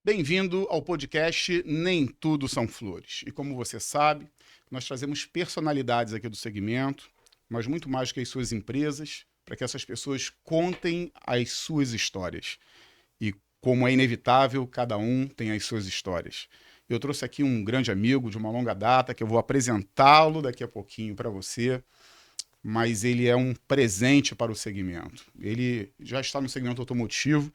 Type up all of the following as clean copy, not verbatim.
Bem-vindo ao podcast Nem Tudo São Flores. E como você sabe, nós trazemos personalidades aqui do segmento, mas muito mais que as suas empresas, para que essas pessoas contem as suas histórias. E como é inevitável, cada um tem as suas histórias. Eu trouxe aqui um grande amigo de uma longa data, que eu vou apresentá-lo daqui a pouquinho para você, mas ele é um presente para o segmento. Ele já está no segmento automotivo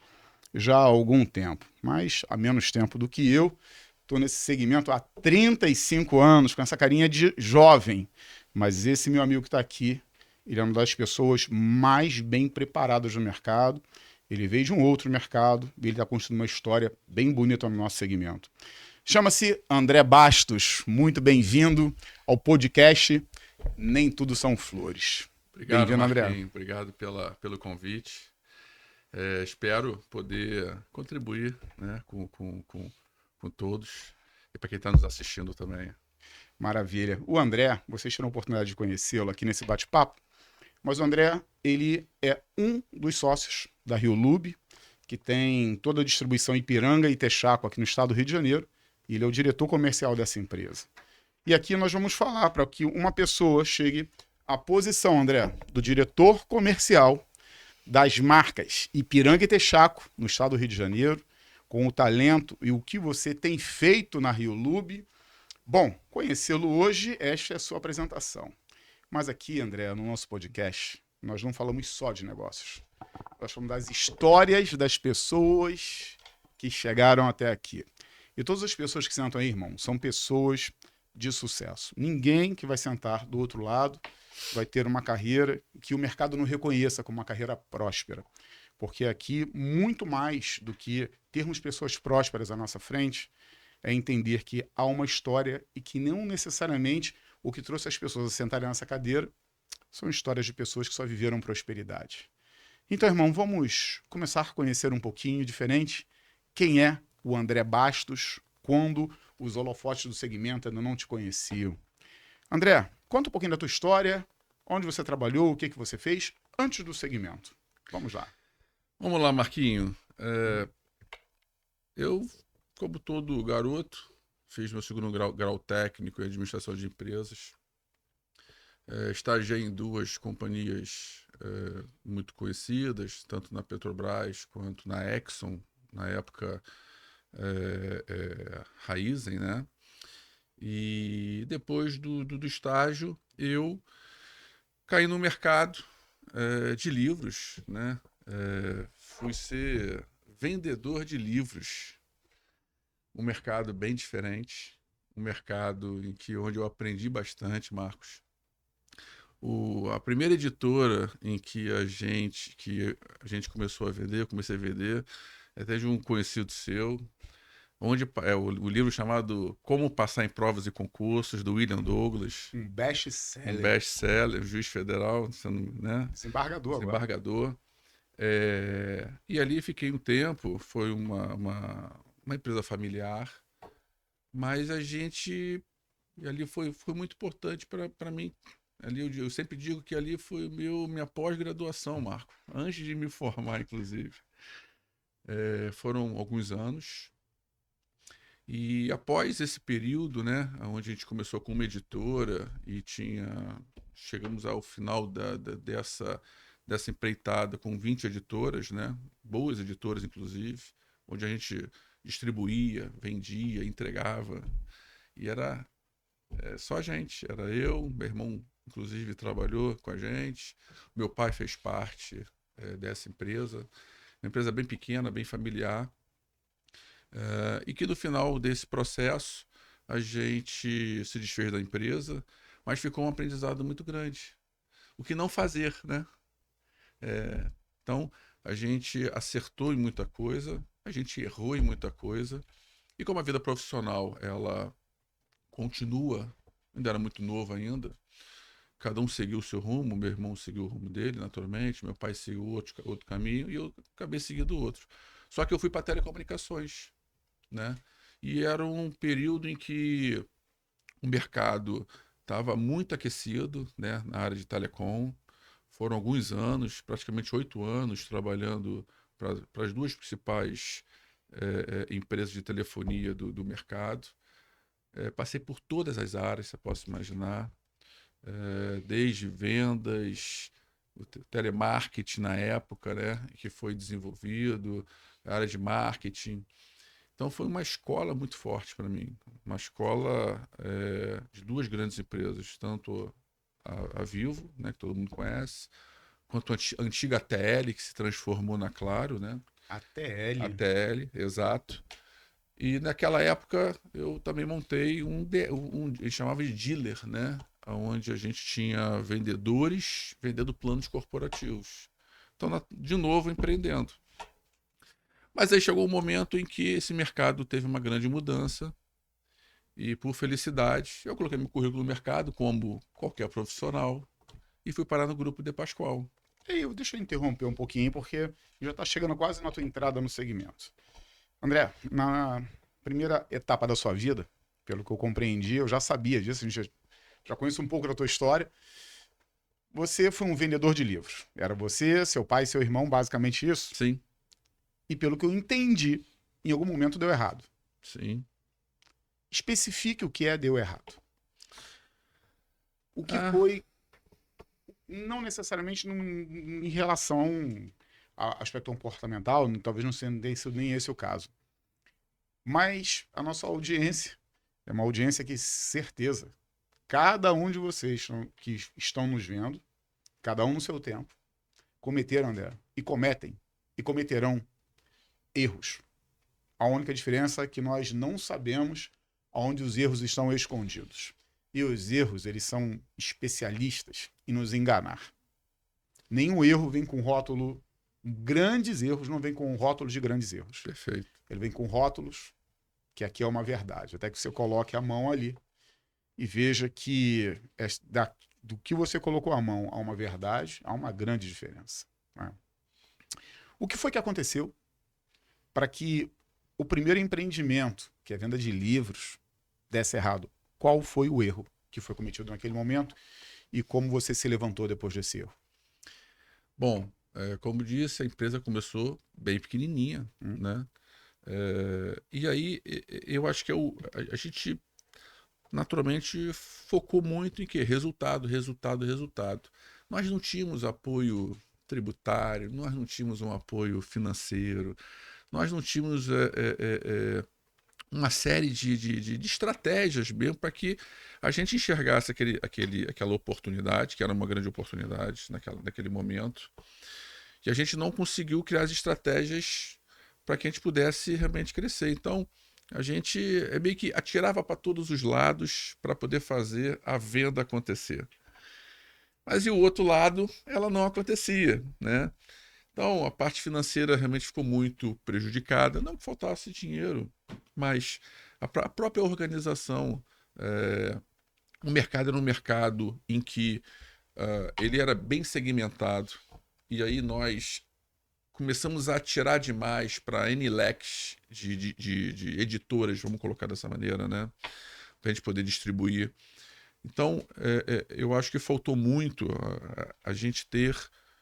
já há algum tempo, mas há menos tempo do que eu. Estou nesse segmento há 35 anos, com essa carinha de jovem. Mas esse meu amigo que está aqui, ele é uma das pessoas mais bem preparadas do mercado. Ele veio de um outro mercado e ele está construindo uma história bem bonita no nosso segmento. Chama-se André Bastos. Muito bem-vindo ao podcast Nem Tudo São Flores. Obrigado, Bem-vindo, André. Marquinhos. Obrigado pelo convite. Espero poder contribuir, né, com todos e para quem está nos assistindo também. Maravilha. O André, vocês tiveram a oportunidade de conhecê-lo aqui nesse bate-papo, mas o André, ele é um dos sócios da Rio Lube, que tem toda a distribuição Ipiranga e Texaco aqui no estado do Rio de Janeiro, e ele é o diretor comercial dessa empresa. E aqui nós vamos falar para que uma pessoa chegue à posição, André, do diretor comercial das marcas Ipiranga e Texaco no estado do Rio de Janeiro, com o talento e o que você tem feito na Rio Lube. Bom, conhecê-lo hoje, esta é a sua apresentação. Mas aqui, André, no nosso podcast, nós não falamos só de negócios. Nós falamos das histórias das pessoas que chegaram até aqui. E todas as pessoas que sentam aí, irmão, são pessoas de sucesso. Ninguém que vai sentar do outro lado vai ter uma carreira que o mercado não reconheça como uma carreira próspera. Porque aqui, muito mais do que termos pessoas prósperas à nossa frente, é entender que há uma história e que não necessariamente o que trouxe as pessoas a sentarem nessa cadeira são histórias de pessoas que só viveram prosperidade. Então, irmão, vamos começar a conhecer um pouquinho diferente quem é o André Bastos quando os holofotes do segmento ainda não te conheciam. André, conta um pouquinho da tua história, onde você trabalhou, o que você fez antes do segmento. Vamos lá. Vamos lá, Marquinho. Eu, como todo garoto, fiz meu segundo grau técnico em administração de empresas. Estagiei em duas companhias muito conhecidas, tanto na Petrobras quanto na Exxon, na época Raízen, né? E depois do estágio, eu caí no mercado de livros, né? Fui ser vendedor de livros. Um mercado bem diferente, um mercado onde eu aprendi bastante, Marcos. A primeira editora em que a gente começou a vender, eu comecei a vender, até de um conhecido seu, onde o livro chamado Como Passar em Provas e Concursos, do William Douglas, Um um best-seller. best-seller, juiz federal, né? Desembargador agora. Desembargador. E ali fiquei um tempo, foi uma empresa familiar, mas ali foi muito importante para mim. Ali eu sempre digo que ali foi minha pós-graduação, Marco, antes de me formar, inclusive. Foram alguns anos. E após esse período, né, onde a gente começou com uma editora e chegamos ao final dessa empreitada com 20 editoras, né, boas editoras inclusive, onde a gente distribuía, vendia, entregava, e era só a gente, era eu, meu irmão inclusive trabalhou com a gente, meu pai fez parte dessa empresa, uma empresa bem pequena, bem familiar, e que no final desse processo a gente se desfez da empresa, mas ficou um aprendizado muito grande. O que não fazer, né? Então a gente acertou em muita coisa, a gente errou em muita coisa, e como a vida profissional ela continua, ainda era muito novo ainda, cada um seguiu o seu rumo, meu irmão seguiu o rumo dele, naturalmente, meu pai seguiu outro caminho e eu acabei seguindo outro. Só que eu fui para telecomunicações, né? E era um período em que o mercado estava muito aquecido, né, na área de telecom. Foram alguns anos, praticamente 8 anos, trabalhando para as duas principais empresas de telefonia do mercado. Passei por todas as áreas, você pode imaginar, desde vendas, o telemarketing na época, né, que foi desenvolvido, a área de marketing. Então foi uma escola muito forte para mim, uma escola de duas grandes empresas, tanto a Vivo, né, que todo mundo conhece, quanto a antiga ATL, que se transformou na Claro, né? ATL. ATL, exato. E naquela época eu também montei eles chamavam de dealer, né? Onde a gente tinha vendedores vendendo planos corporativos. Então, de novo, empreendendo. Mas aí chegou um momento em que esse mercado teve uma grande mudança e, por felicidade, eu coloquei meu currículo no mercado como qualquer profissional e fui parar no grupo De Pascoal. Deixa eu interromper um pouquinho, porque já está chegando quase na tua entrada no segmento. André, na primeira etapa da sua vida, pelo que eu compreendi, eu já sabia disso, a gente já conheço um pouco da tua história. Você foi um vendedor de livros. Era você, seu pai e seu irmão, basicamente isso. Sim. E pelo que eu entendi, em algum momento deu errado. Sim. Especifique o que deu errado. O que foi, não necessariamente em relação ao aspecto comportamental, talvez não sendo nem esse o caso. Mas a nossa audiência é uma audiência que, certeza, cada um de vocês que estão nos vendo, cada um no seu tempo, cometeram, André, e cometem, e cometerão erros. A única diferença é que nós não sabemos onde os erros estão escondidos. E os erros, eles são especialistas em nos enganar. Nenhum erro vem com rótulo. Grandes erros não vem com rótulos de grandes erros. Perfeito. Ele vem com rótulos que aqui é uma verdade. Até que você coloque a mão ali e veja que do que você colocou a mão a uma verdade, há uma grande diferença. Né? O que foi que aconteceu para que o primeiro empreendimento, que é a venda de livros, desse errado? Qual foi o erro que foi cometido naquele momento e como você se levantou depois desse erro? Bom, como disse, a empresa começou bem pequenininha, né? E aí eu acho que a gente naturalmente focou muito em quê? Resultado, resultado, resultado. Nós não tínhamos apoio tributário, nós não tínhamos um apoio financeiro, nós não tínhamos uma série de estratégias mesmo para que a gente enxergasse aquela oportunidade, que era uma grande oportunidade naquele momento, e a gente não conseguiu criar as estratégias para que a gente pudesse realmente crescer. Então, a gente meio que atirava para todos os lados para poder fazer a venda acontecer. Mas e o outro lado, ela não acontecia, né? Então, a parte financeira realmente ficou muito prejudicada. Não que faltasse dinheiro, mas a própria organização. O mercado era um mercado em que ele era bem segmentado. E aí nós começamos a atirar demais para N leques de editoras, vamos colocar dessa maneira, né? Para a gente poder distribuir. Então, eu acho que faltou muito a gente ter,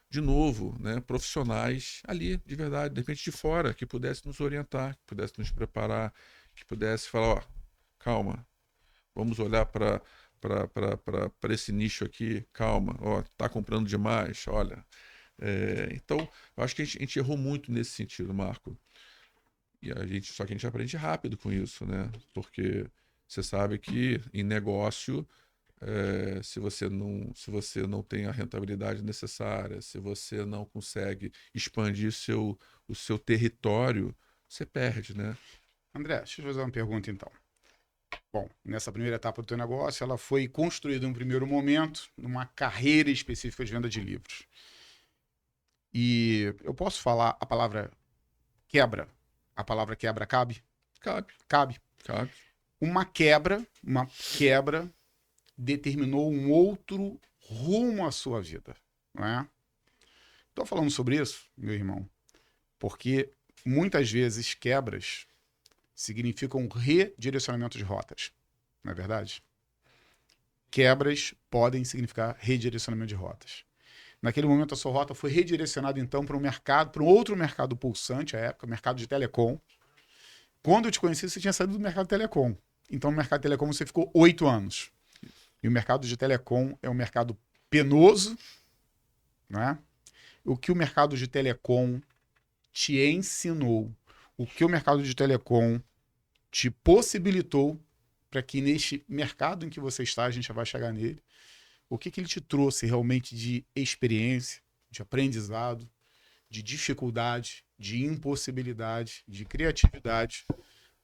de novo, né, profissionais ali, de verdade, de repente de fora, que pudessem nos orientar, que pudessem nos preparar, que pudessem falar, ó, calma, vamos olhar para esse nicho aqui, calma, ó, tá comprando demais, olha. Então, eu acho que a gente errou muito nesse sentido, Marco. E só que a gente aprende rápido com isso, né? Porque você sabe que em negócio, se você não tem a rentabilidade necessária, se você não consegue expandir o seu território, você perde, né? André, deixa eu fazer uma pergunta então. Bom, nessa primeira etapa do teu negócio, ela foi construída em um primeiro momento numa carreira específica de venda de livros. E eu posso falar a palavra quebra? A palavra quebra cabe? Cabe. Cabe. Cabe. Uma quebra determinou um outro rumo à sua vida, não é? Estou falando sobre isso, meu irmão, porque muitas vezes quebras significam redirecionamento de rotas, não é verdade? Quebras podem significar redirecionamento de rotas. Naquele momento, a sua rota foi redirecionada, então, para um outro mercado pulsante, à época, mercado de telecom. Quando eu te conheci, você tinha saído do mercado de telecom. Então, no mercado de telecom você ficou 8 anos. E o mercado de telecom é um mercado penoso, né? O que o mercado de telecom te ensinou? O que o mercado de telecom te possibilitou para que neste mercado em que você está, a gente já vai chegar nele, o que ele te trouxe realmente de experiência, de aprendizado, de dificuldade, de impossibilidade, de criatividade,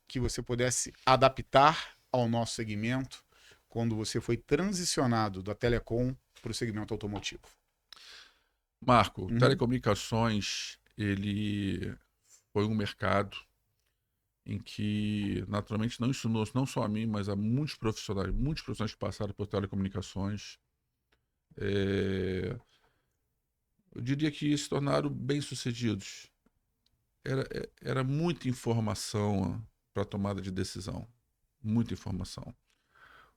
que você pudesse adaptar ao nosso segmento quando você foi transicionado da telecom para o segmento automotivo. Marco, telecomunicações, ele foi um mercado em que, naturalmente, não ensinou não só a mim, mas a muitos profissionais que passaram por telecomunicações. Eu diria que se tornaram bem-sucedidos. Era muita informação para tomada de decisão, muita informação.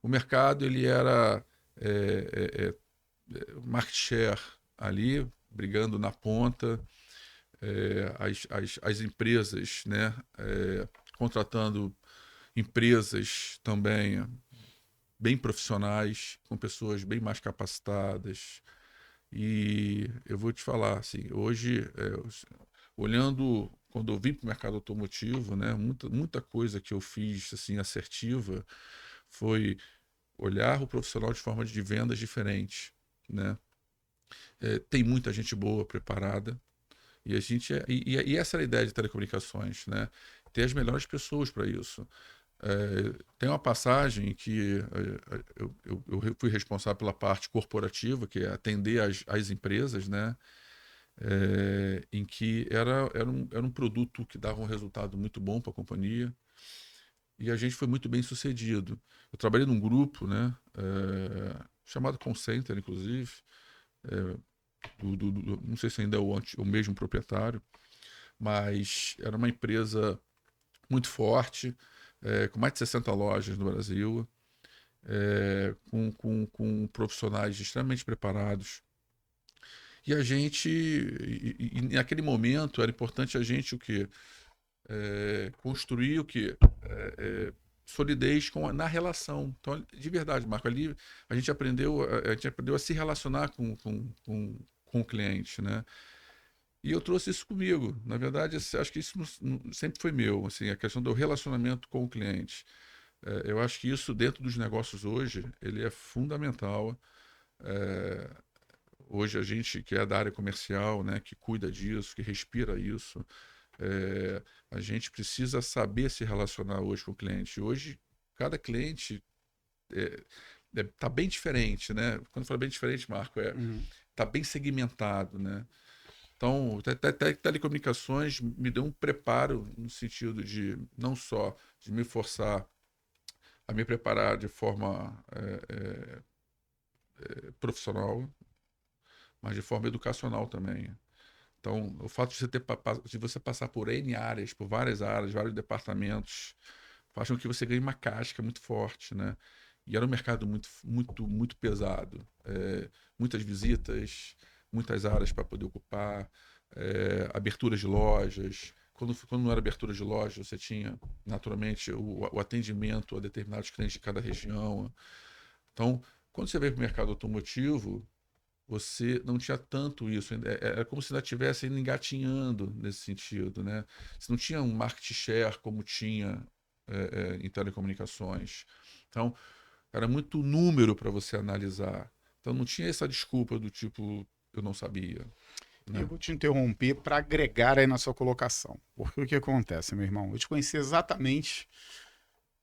O mercado ele era market share ali, brigando na ponta, as empresas, né, contratando empresas também bem profissionais, com pessoas bem mais capacitadas. E eu vou te falar, assim, hoje, olhando, quando eu vim para o mercado automotivo, né, muita coisa que eu fiz assim, assertiva foi olhar o profissional de forma de vendas diferente, né? Tem muita gente boa, preparada, e a gente e essa era a ideia de telecomunicações, né? Ter as melhores pessoas para isso. Tem uma passagem que eu fui responsável pela parte corporativa, que é atender as empresas, né? Em que era um produto que dava um resultado muito bom para a companhia e a gente foi muito bem sucedido. Eu trabalhei num grupo, né? Chamado Concenter, inclusive, não sei se ainda é o mesmo proprietário, mas era uma empresa muito forte, com mais de 60 lojas no Brasil, com profissionais extremamente preparados. E a gente, e naquele momento, era importante a gente o quê? Construir o quê? Solidez na relação. Então, de verdade, Marco, ali a gente aprendeu a se relacionar com o cliente, né? E eu trouxe isso comigo. Na verdade, acho que isso sempre foi meu, assim, a questão do relacionamento com o cliente. Eu acho que isso dentro dos negócios hoje, ele é fundamental. É, Hoje a gente que é da área comercial, né, que cuida disso, que respira isso, a gente precisa saber se relacionar hoje com o cliente. Hoje, cada cliente tá bem diferente, né? Quando eu falo bem diferente, Marco, tá bem segmentado, né? Então, telecomunicações me deu um preparo no sentido de não só de me forçar a me preparar de forma profissional, mas de forma educacional também. Então, o fato de você passar por N áreas, por várias áreas, vários departamentos, faz com que você ganhe uma casca muito forte, né? E era um mercado muito, muito, muito pesado. Muitas visitas, muitas áreas para poder ocupar, aberturas de lojas. Quando não era abertura de loja, você tinha, naturalmente, o atendimento a determinados clientes de cada região. Então, quando você veio para o mercado automotivo, você não tinha tanto isso. Era como se ainda estivesse engatinhando nesse sentido, né? Você não tinha um market share como tinha em telecomunicações. Então, era muito número para você analisar. Então, não tinha essa desculpa do tipo, eu não sabia. E eu Né? vou te interromper para agregar aí na sua colocação. Porque o que acontece, meu irmão? Eu te conheci exatamente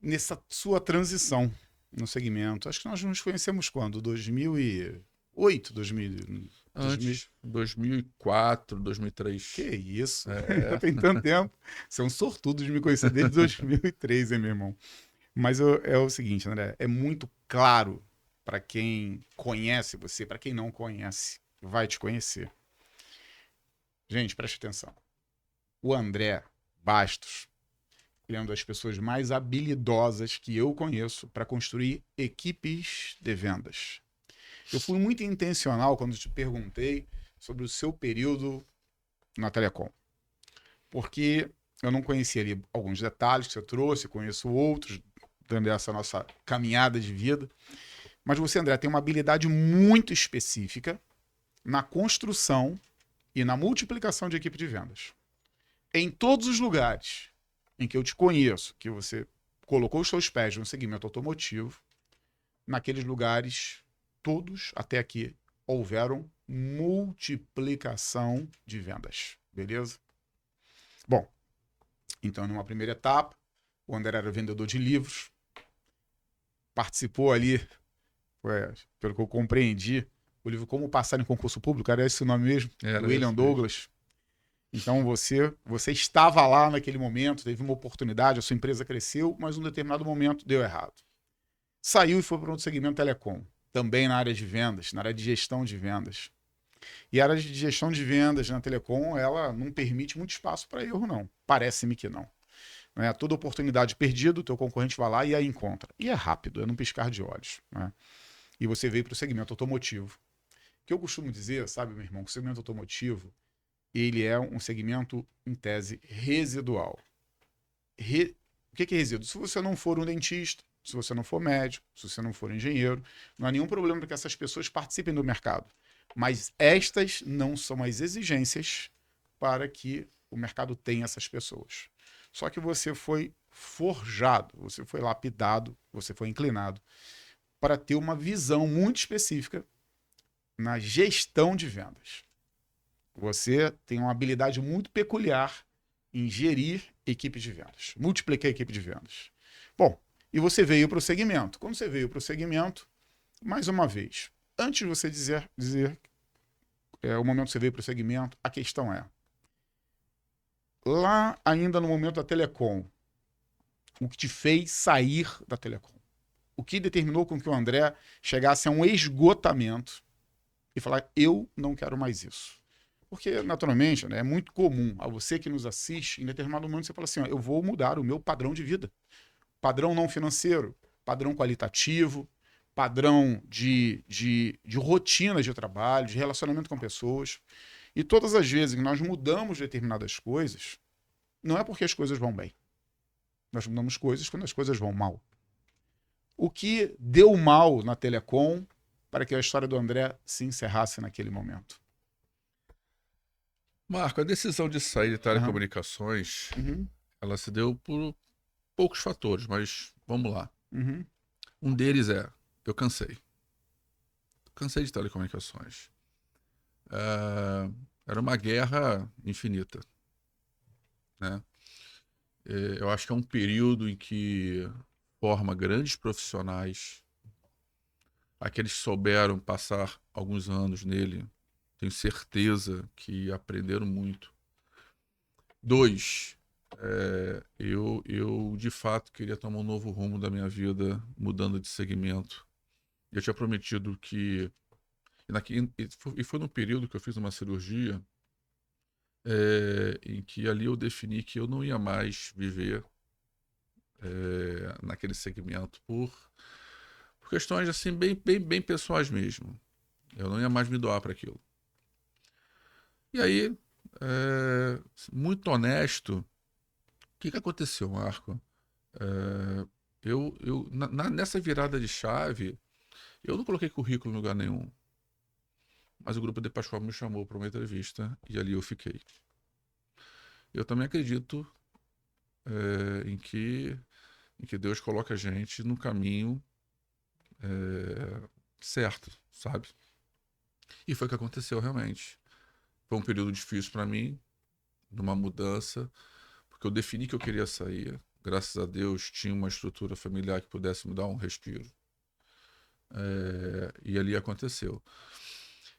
nessa sua transição no segmento. Acho que nós nos conhecemos quando? 2008, 2000. Antes, 2004, 2003. Que isso? Já tem tanto tempo. Você é um sortudo de me conhecer desde 2003, hein, meu irmão? Mas é o seguinte, André, é muito claro para quem conhece você, para quem não conhece, vai te conhecer. Gente, preste atenção. O André Bastos, ele é uma das pessoas mais habilidosas que eu conheço para construir equipes de vendas. Eu fui muito intencional quando te perguntei sobre o seu período na Telecom. Porque Eu não conhecia ali alguns detalhes que você trouxe, conheço outros dentro dessa nossa caminhada de vida. Mas você, André, tem uma habilidade muito específica na construção e na multiplicação de equipe de vendas. Em todos os lugares em que eu te conheço, que você colocou os seus pés no segmento automotivo, naqueles lugares, todos até aqui, houveram multiplicação de vendas. Beleza? Bom, então, numa primeira etapa, o André era vendedor de livros, participou ali, pelo que eu compreendi, o livro Como Passar em Concurso Público, era esse o nome mesmo? Do William Douglas. Então você estava lá naquele momento, teve uma oportunidade, a sua empresa cresceu, mas em um determinado momento deu errado. Saiu e foi para outro segmento telecom, também na área de vendas, na área de gestão de vendas. E a área de gestão de vendas na telecom, ela não permite muito espaço para erro, não. Parece-me que não. Né? Toda oportunidade perdida, o teu concorrente vai lá e a encontra. E é rápido, é num piscar de olhos. Né? E você veio para o segmento automotivo. O que eu costumo dizer, sabe, meu irmão, que o segmento automotivo, ele é um segmento, em tese, residual. O que é resíduo? Se você não for um dentista, se você não for médico, se você não for engenheiro, não há nenhum problema para que essas pessoas participem do mercado. Mas estas não são as exigências para que o mercado tenha essas pessoas. Só que você foi forjado, você foi lapidado, você foi inclinado para ter uma visão muito específica na gestão de vendas. Você tem uma habilidade muito peculiar em gerir equipe de vendas, multiplicar a equipe de vendas. Bom, e você veio para o segmento. Quando você veio para o segmento, mais uma vez, antes de você dizer o momento que você veio para o segmento, a questão é, lá ainda no momento da telecom, o que te fez sair da telecom? O que determinou com que o André chegasse a um esgotamento e falar, eu não quero mais isso? Porque, naturalmente, né, é muito comum a você que nos assiste, em determinado momento você fala assim, ó, eu vou mudar o meu padrão de vida. Padrão não financeiro, padrão qualitativo, padrão de rotina de trabalho, de relacionamento com pessoas. E todas as vezes que nós mudamos determinadas coisas, não é porque as coisas vão bem. Nós mudamos coisas quando as coisas vão mal. O que deu mal na telecom para que a história do André se encerrasse naquele momento? Marco, a decisão de sair de telecomunicações, ela se deu por poucos fatores, mas vamos lá. Um deles é, eu cansei. Cansei de telecomunicações. Era uma guerra infinita. Né? Eu acho que é um período em que forma grandes profissionais. Aqueles que souberam passar alguns anos nele, tenho certeza que aprenderam muito. 2, eu de fato queria tomar um novo rumo da minha vida, mudando de segmento. Eu tinha prometido que... E foi num período que eu fiz uma cirurgia em que ali eu defini que eu não ia mais viver naquele segmento por questões assim bem pessoais mesmo. Eu não ia mais me doar para aquilo. E aí, muito honesto, o que aconteceu, Marco? Nessa virada de chave, eu não coloquei currículo em lugar nenhum. Mas o grupo de Pascoal me chamou para uma entrevista e ali eu fiquei. Eu também acredito em que Deus coloca a gente no caminho certo, sabe? E foi o que aconteceu realmente. Foi um período difícil para mim, numa mudança, porque eu defini que eu queria sair. Graças a Deus tinha uma estrutura familiar que pudesse me dar um respiro. E ali aconteceu.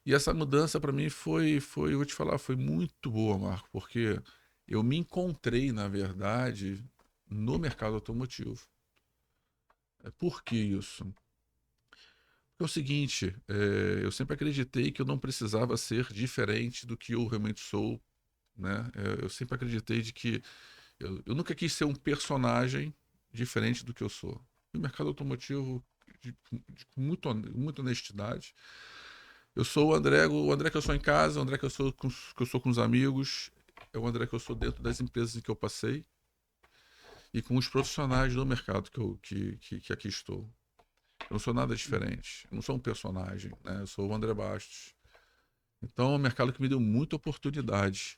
E essa mudança para mim eu vou te falar, foi muito boa, Marco, porque eu me encontrei, na verdade, no mercado automotivo. Por que isso? Porque é o seguinte, eu sempre acreditei que eu não precisava ser diferente do que eu realmente sou, né? Eu sempre acreditei de que eu nunca quis ser um personagem diferente do que eu sou. No mercado automotivo, com muita honestidade, eu sou o André que eu sou em casa, o André que eu sou com os amigos, é o André que eu sou dentro das empresas em que eu passei e com os profissionais do mercado que aqui estou. Eu não sou nada diferente. Eu não sou um personagem, né? Eu sou o André Bastos. Então, é um mercado que me deu muita oportunidade.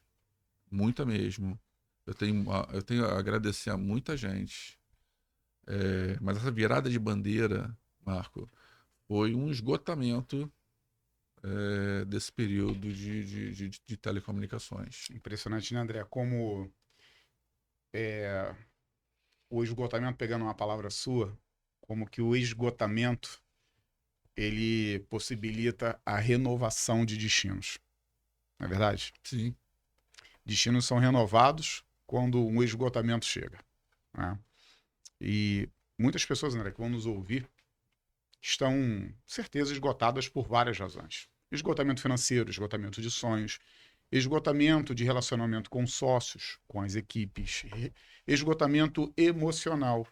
Muita mesmo. Eu tenho a agradecer a muita gente. Mas essa virada de bandeira, Marco, foi um esgotamento desse período de telecomunicações. Impressionante, né, André? Como o esgotamento, pegando uma palavra sua, como que o esgotamento ele possibilita a renovação de destinos. Não é verdade? Sim. Destinos são renovados quando um esgotamento chega, né? E muitas pessoas, André, que vão nos ouvir, estão, certeza, esgotadas por várias razões. Esgotamento financeiro, esgotamento de sonhos, esgotamento de relacionamento com sócios, com as equipes, esgotamento emocional.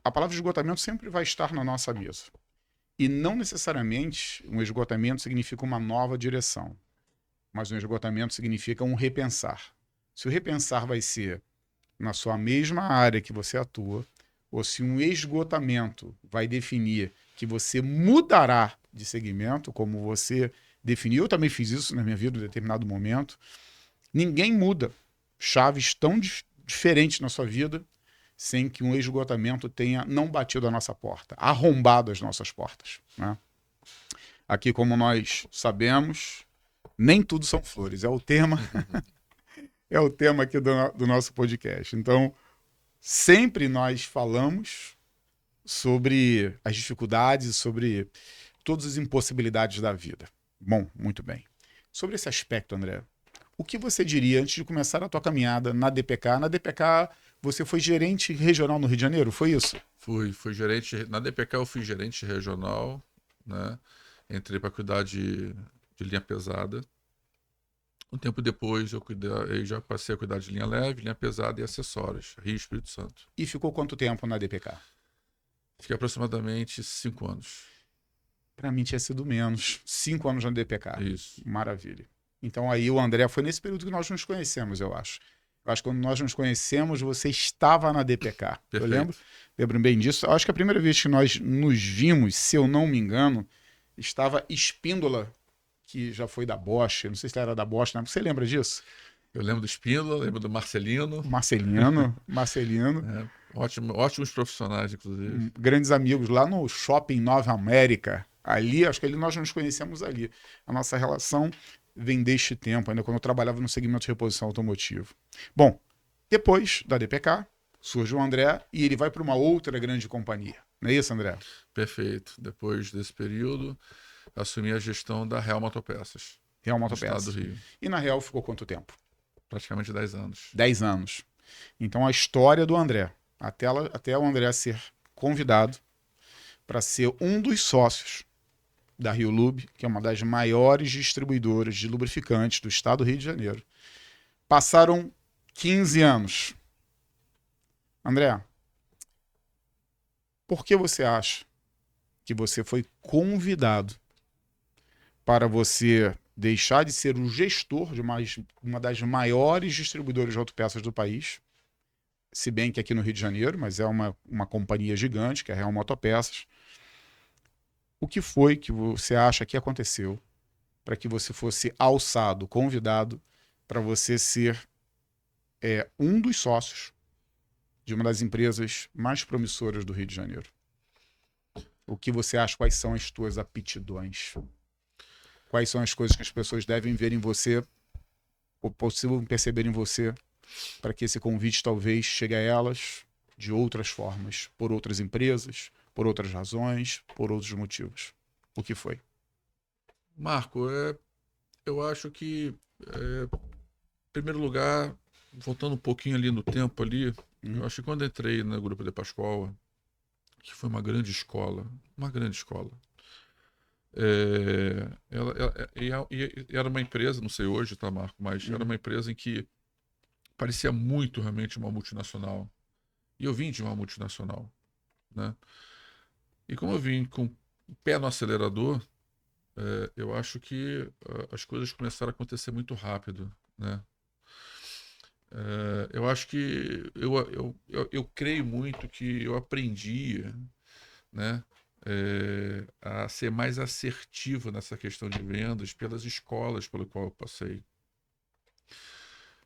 A palavra esgotamento sempre vai estar na nossa mesa. E não necessariamente um esgotamento significa uma nova direção, mas um esgotamento significa um repensar. Se o repensar vai ser na sua mesma área que você atua, ou se um esgotamento vai definir que você mudará de segmento, como você definiu, eu também fiz isso na minha vida em determinado momento. Ninguém muda chaves tão diferentes na sua vida sem que um esgotamento tenha não batido a nossa porta, arrombado as nossas portas, né? Aqui, como nós sabemos, nem tudo são flores. É o tema, é o tema aqui do nosso podcast. Então, sempre nós falamos sobre as dificuldades, sobre todas as impossibilidades da vida. Bom, muito bem. Sobre esse aspecto, André, o que você diria antes de começar a tua caminhada na DPK? Na DPK, você foi gerente regional no Rio de Janeiro, foi isso? Fui gerente. Na DPK eu fui gerente regional, né? Entrei para cuidar de linha pesada. Um tempo depois eu já passei a cuidar de linha leve, linha pesada e acessórios, Rio e Espírito Santo. E ficou quanto tempo na DPK? Fiquei aproximadamente 5 anos. Para mim tinha sido menos. 5 anos na DPK. Isso. Maravilha. Então aí o André foi nesse período que nós nos conhecemos, eu acho. Eu acho que quando nós nos conhecemos, você estava na DPK. Perfeito. Eu lembro bem disso. Eu acho que a primeira vez que nós nos vimos, se eu não me engano, estava Espíndola, que já foi da Bosch. Não sei se ela era da Bosch, né? Você lembra disso? Eu lembro do Espíndola, lembro do Marcelino. Marcelino. Ótimos profissionais, inclusive. Grandes amigos lá no Shopping Nova América. Ali, acho que nós nos conhecemos ali. A nossa relação vem deste tempo, ainda quando eu trabalhava no segmento de reposição automotivo. Bom, depois da DPK, surge o André e ele vai para uma outra grande companhia. Não é isso, André? Perfeito. Depois desse período, assumi a gestão da Real Motopeças. Real No Motopeças. estado do Rio. E na Real ficou quanto tempo? Praticamente 10 anos. 10 anos. Então a história do André, até o André ser convidado para ser um dos sócios da Rio Lube, que é uma das maiores distribuidoras de lubrificantes do estado do Rio de Janeiro. Passaram 15 anos. André, por que você acha que você foi convidado para você deixar de ser o gestor de uma das maiores distribuidoras de autopeças do país, se bem que aqui no Rio de Janeiro, mas é uma companhia gigante, que é a Real Motopeças. O que foi que você acha que aconteceu para que você fosse alçado, convidado, para você ser um dos sócios de uma das empresas mais promissoras do Rio de Janeiro? O que você acha? Quais são as tuas aptidões? Quais são as coisas que as pessoas devem ver em você, ou possível perceber em você, para que esse convite talvez chegue a elas de outras formas, por outras empresas, por outras razões, por outros motivos? O que foi? Marco, eu acho que, em primeiro lugar, voltando um pouquinho ali no tempo ali, eu acho que quando entrei no Grupo De Pascoal, que foi uma grande escola, era uma empresa, não sei hoje, tá, Marco, mas era uma empresa em que parecia muito realmente uma multinacional. E eu vim de uma multinacional, né? E como eu vim com o pé no acelerador, eu acho que as coisas começaram a acontecer muito rápido. né? Eu acho que eu creio muito que eu aprendi, né, a ser mais assertivo nessa questão de vendas pelas escolas pelo qual eu passei.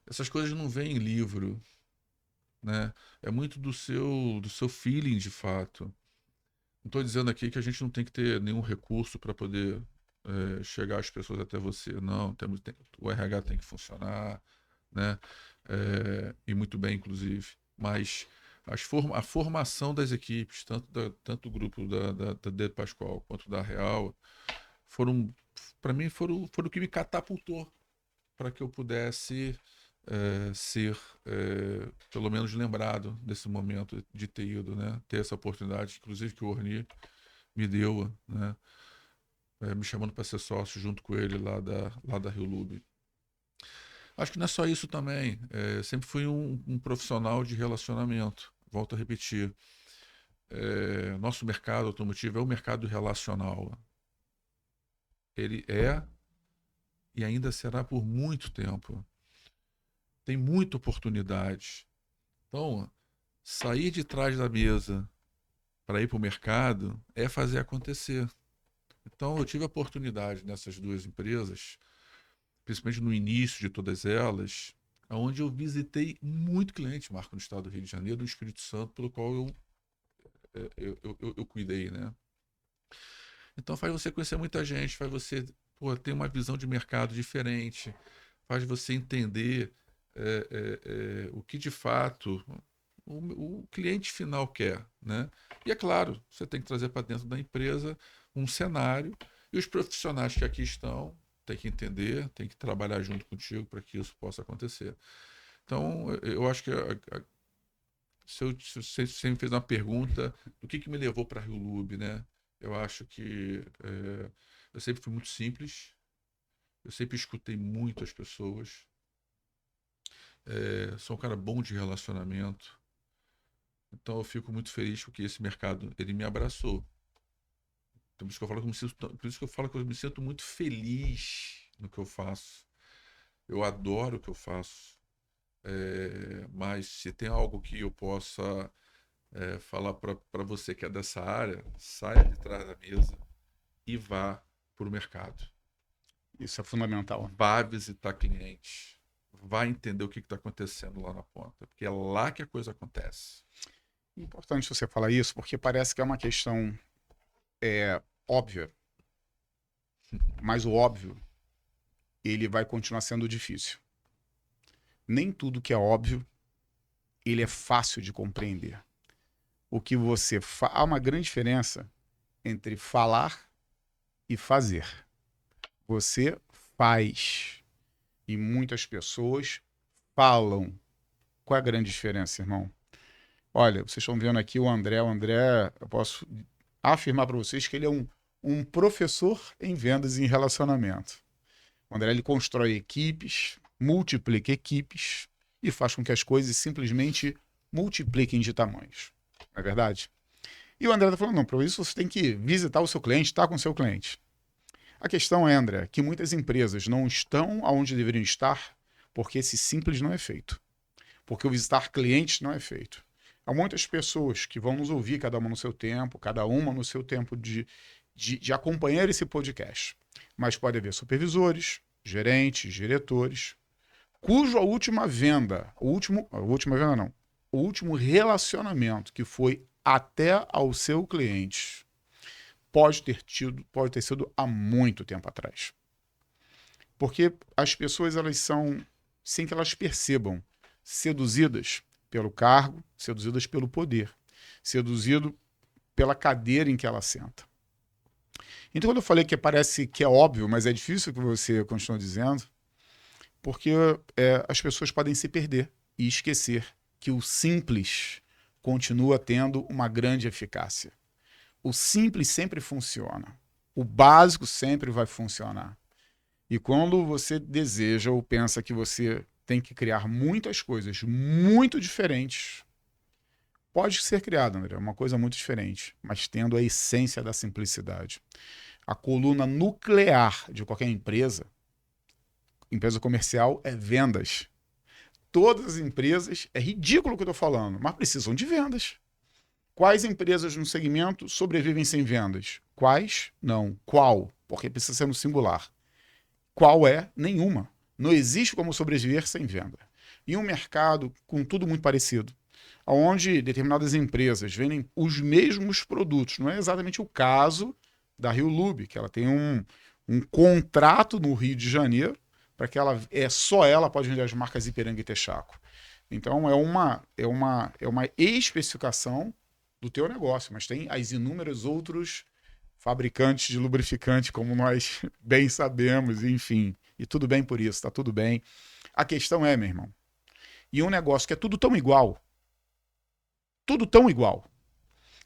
Essas coisas não vêm em livro, né? É muito do seu feeling de fato. Não estou dizendo aqui que a gente não tem que ter nenhum recurso para poder chegar as pessoas até você. Não, o RH tem que funcionar, né? E muito bem, inclusive. Mas a formação das equipes, tanto do grupo da De Pascoal quanto da Real, foram, para mim, foram o que me catapultou para que eu pudesse ser, pelo menos, lembrado desse momento de ter ido, né? Ter essa oportunidade, inclusive que o Orni me deu, né? Me chamando para ser sócio junto com ele lá da Rio Lube. Acho que não é só isso também. Sempre fui um profissional de relacionamento. Volto a repetir. Nosso mercado automotivo é um mercado relacional. Ele é e ainda será por muito tempo. Tem muita oportunidade. Então, sair de trás da mesa para ir para o mercado é fazer acontecer. Então, eu tive a oportunidade nessas duas empresas, principalmente no início de todas elas, onde eu visitei muito cliente, Marco, no estado do Rio de Janeiro, no Espírito Santo, pelo qual eu cuidei, né? Então faz você conhecer muita gente, faz você ter uma visão de mercado diferente, faz você entender o que de fato o cliente final quer, né? E é claro, você tem que trazer para dentro da empresa um cenário e os profissionais que aqui estão têm que entender, têm que trabalhar junto contigo para que isso possa acontecer. Então, eu acho que se você me fez uma pergunta do que me levou para a Rio Lube, né? Eu acho que eu sempre fui muito simples, eu sempre escutei muito as pessoas, sou um cara bom de relacionamento, então eu fico muito feliz porque esse mercado ele me abraçou. Então, por isso que eu falo que eu me sinto muito feliz no que eu faço. Eu adoro o que eu faço. Mas se tem algo que eu possa falar para você que é dessa área, saia de trás da mesa e vá para o mercado. Isso é fundamental. Vá visitar clientes. Vá entender o que está acontecendo lá na ponta. Porque é lá que a coisa acontece. Importante você falar isso, porque parece que é uma questão óbvia, mas o óbvio, ele vai continuar sendo difícil. Nem tudo que é óbvio, ele é fácil de compreender. O que você há uma grande diferença entre falar e fazer. Você faz e muitas pessoas falam. Qual é a grande diferença, irmão? Olha, vocês estão vendo aqui o André. O André, eu posso afirmar para vocês que ele é um professor em vendas e em relacionamento. O André ele constrói equipes, multiplica equipes e faz com que as coisas simplesmente multipliquem de tamanhos. Não é verdade? E o André está falando, não, para isso você tem que visitar o seu cliente, estar com o seu cliente. A questão é, André, que muitas empresas não estão onde deveriam estar porque esse simples não é feito. Porque o visitar clientes não é feito. Há muitas pessoas que vão nos ouvir, cada uma no seu tempo, cada uma no seu tempo de acompanhar esse podcast. Mas pode haver supervisores, gerentes, diretores, cuja última venda, o último relacionamento que foi até ao seu cliente pode ter sido há muito tempo atrás. Porque as pessoas, elas são, sem que elas percebam, seduzidas pelo cargo, seduzidas pelo poder, seduzido pela cadeira em que ela senta. Então, quando eu falei que parece que é óbvio, mas é difícil que você continue dizendo, porque as pessoas podem se perder e esquecer que o simples continua tendo uma grande eficácia. O simples sempre funciona. O básico sempre vai funcionar. E quando você deseja ou pensa que você tem que criar muitas coisas muito diferentes, pode ser criado, André, uma coisa muito diferente, mas tendo a essência da simplicidade. A coluna nuclear de qualquer empresa, Empresa comercial é vendas. Todas as empresas, é ridículo o que eu estou falando, mas precisam de vendas. Quais empresas no segmento sobrevivem sem vendas? Quais? Não. Qual? Porque precisa ser no singular. Qual é? Nenhuma. Não existe como sobreviver sem venda. E um mercado com tudo muito parecido, onde determinadas empresas vendem os mesmos produtos. Não é exatamente o caso da Rio Lube, que ela tem um contrato no Rio de Janeiro para que só ela pode vender as marcas Ipiranga e Texaco. Então é uma especificação do teu negócio, mas tem as inúmeros outros fabricantes de lubrificante, como nós bem sabemos, enfim. E tudo bem por isso, tá tudo bem. A questão é, meu irmão, e um negócio que é tudo tão igual.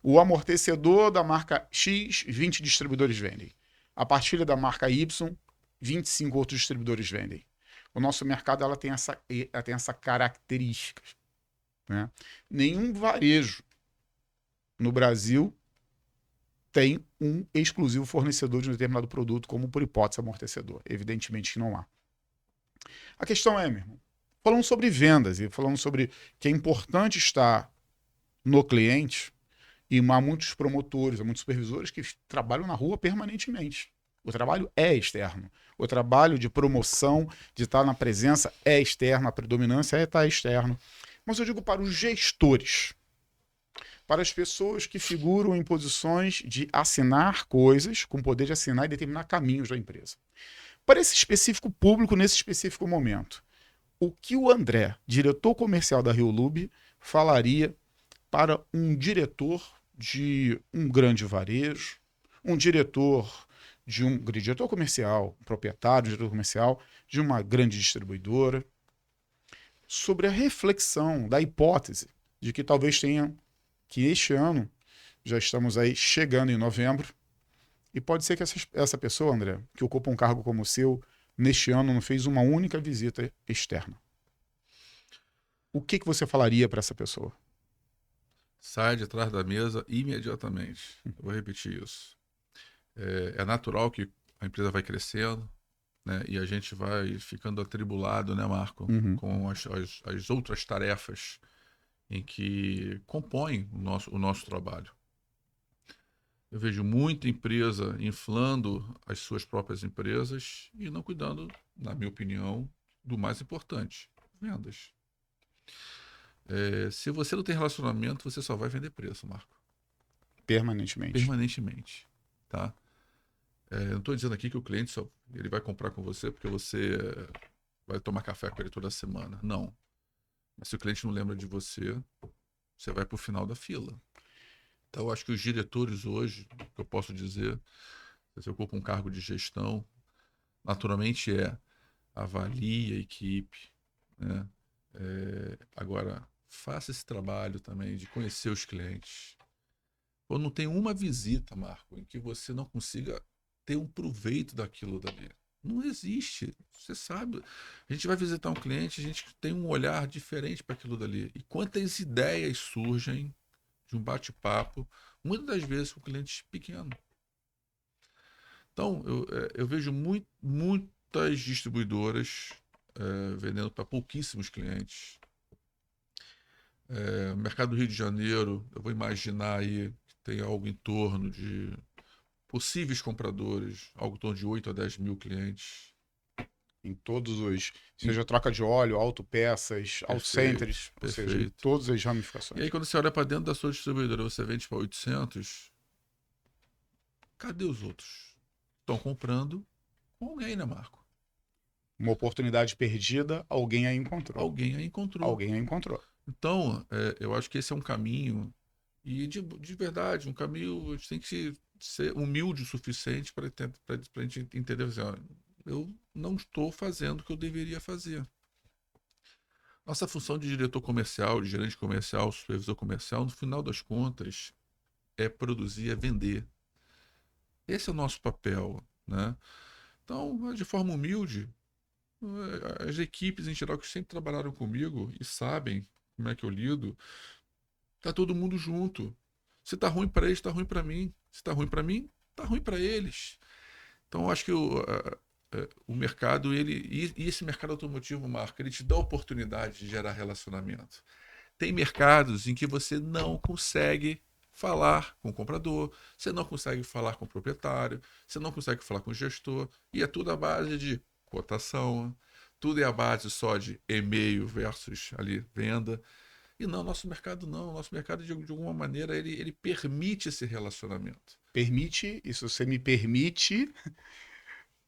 O amortecedor da marca X, 20 distribuidores vendem. A partilha da marca Y, 25 outros distribuidores vendem. O nosso mercado ela tem essa característica. Né? Nenhum varejo no Brasil tem um exclusivo fornecedor de um determinado produto, como por hipótese amortecedor. Evidentemente que não há. A questão é, meu irmão, falando sobre vendas e falando sobre que é importante estar no cliente, e há muitos promotores, há muitos supervisores que trabalham na rua permanentemente. O trabalho é externo. O trabalho de promoção, de estar na presença é externo, a predominância é estar externo. Mas eu digo para os gestores, para as pessoas que figuram em posições de assinar coisas, com poder de assinar e determinar caminhos da empresa. Para esse específico público, nesse específico momento, o que o André, diretor comercial da Rio Lube, falaria para um diretor de um grande varejo, um diretor comercial, proprietário, diretor comercial de uma grande distribuidora, sobre a reflexão da hipótese de que talvez tenha que este ano, já estamos aí chegando em novembro, e pode ser que essa pessoa, André, que ocupa um cargo como o seu, neste ano não fez uma única visita externa. O que você falaria para essa pessoa? Sai de trás da mesa imediatamente. Eu vou repetir isso. É natural que a empresa vai crescendo, né? E a gente vai ficando atribulado, né, Marco? Uhum. Com as outras tarefas em que compõem o nosso trabalho. Eu vejo muita empresa inflando as suas próprias empresas e não cuidando, na minha opinião, do mais importante, vendas. Se você não tem relacionamento, você só vai vender preço, Marco. Permanentemente. Permanentemente, tá? Não estou dizendo aqui que o cliente ele vai comprar com você porque você vai tomar café com ele toda semana. Não. Mas se o cliente não lembra de você, você vai para o final da fila. Então, eu acho que os diretores hoje, que eu posso dizer, se você ocupa um cargo de gestão, naturalmente avalie a equipe, né? Agora, faça esse trabalho também de conhecer os clientes. Quando não tem uma visita, Marco, em que você não consiga ter um proveito daquilo dali. Não existe. Você sabe. A gente vai visitar um cliente, a gente tem um olhar diferente para aquilo dali. E quantas ideias surgem de um bate-papo, muitas das vezes com clientes pequenos. Então, eu vejo muitas distribuidoras vendendo para pouquíssimos clientes. No mercado do Rio de Janeiro, eu vou imaginar aí que tem algo em torno de possíveis compradores, algo em torno de 8 a 10 mil clientes. Em todos os... Seja troca de óleo, autopeças, auto-centers, ou seja, em todas as ramificações. E aí, quando você olha para dentro da sua distribuidora, você vende para 800, cadê os outros? Estão comprando com alguém, né, Marco? Uma oportunidade perdida, alguém a encontrou. Alguém a encontrou. Alguém a encontrou. Então, eu acho que esse é um caminho, e de verdade, um caminho, a gente tem que ser humilde o suficiente para a gente entender, assim, ó, eu não estou fazendo o que eu deveria fazer. Nossa função de diretor comercial, de gerente comercial, supervisor comercial, no final das contas, é produzir, é vender. Esse é o nosso papel, né? Então, de forma humilde, as equipes em geral que sempre trabalharam comigo e sabem como é que eu lido, tá todo mundo junto. Se tá ruim para eles, tá ruim para mim. Se tá ruim para mim, tá ruim para eles. Então, eu acho que o mercado, e esse mercado automotivo, Marco, ele te dá a oportunidade de gerar relacionamento. Tem mercados em que você não consegue falar com o comprador, você não consegue falar com o proprietário, você não consegue falar com o gestor, e é tudo à base de cotação, tudo é à base só de e-mail versus ali venda. E não, nosso mercado não, nosso mercado de alguma maneira ele permite esse relacionamento. Permite, e se você me permite,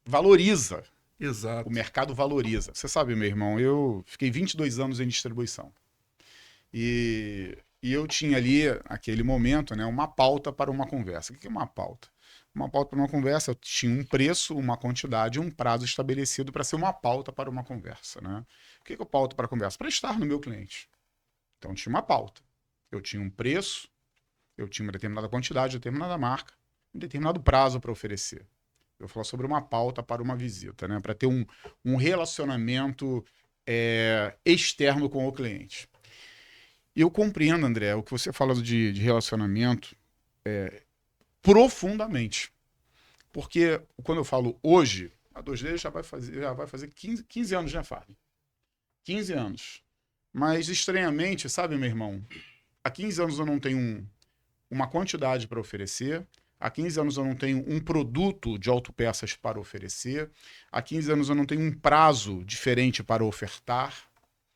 valoriza. O Exato. mercado valoriza. Você sabe, meu irmão, eu fiquei 22 anos em distribuição. E eu tinha ali, naquele momento, né, uma pauta para uma conversa. O que é uma pauta? Uma pauta para uma conversa, eu tinha um preço, uma quantidade, um prazo estabelecido para ser uma pauta para uma conversa. Né? O que eu pauto para a conversa? Para estar no meu cliente. Então, tinha uma pauta. Eu tinha um preço, eu tinha uma determinada quantidade, determinada marca, um determinado prazo para oferecer. Eu vou falar sobre uma pauta para uma visita, né? Para ter um relacionamento externo com o cliente. E eu compreendo, André, o que você fala de relacionamento profundamente. Porque quando eu falo hoje, a 2D já vai fazer 15 anos, né, Fábio? 15 anos. Mas, estranhamente, sabe, meu irmão, há 15 anos eu não tenho uma quantidade para oferecer, há 15 anos eu não tenho um produto de autopeças para oferecer, há 15 anos eu não tenho um prazo diferente para ofertar,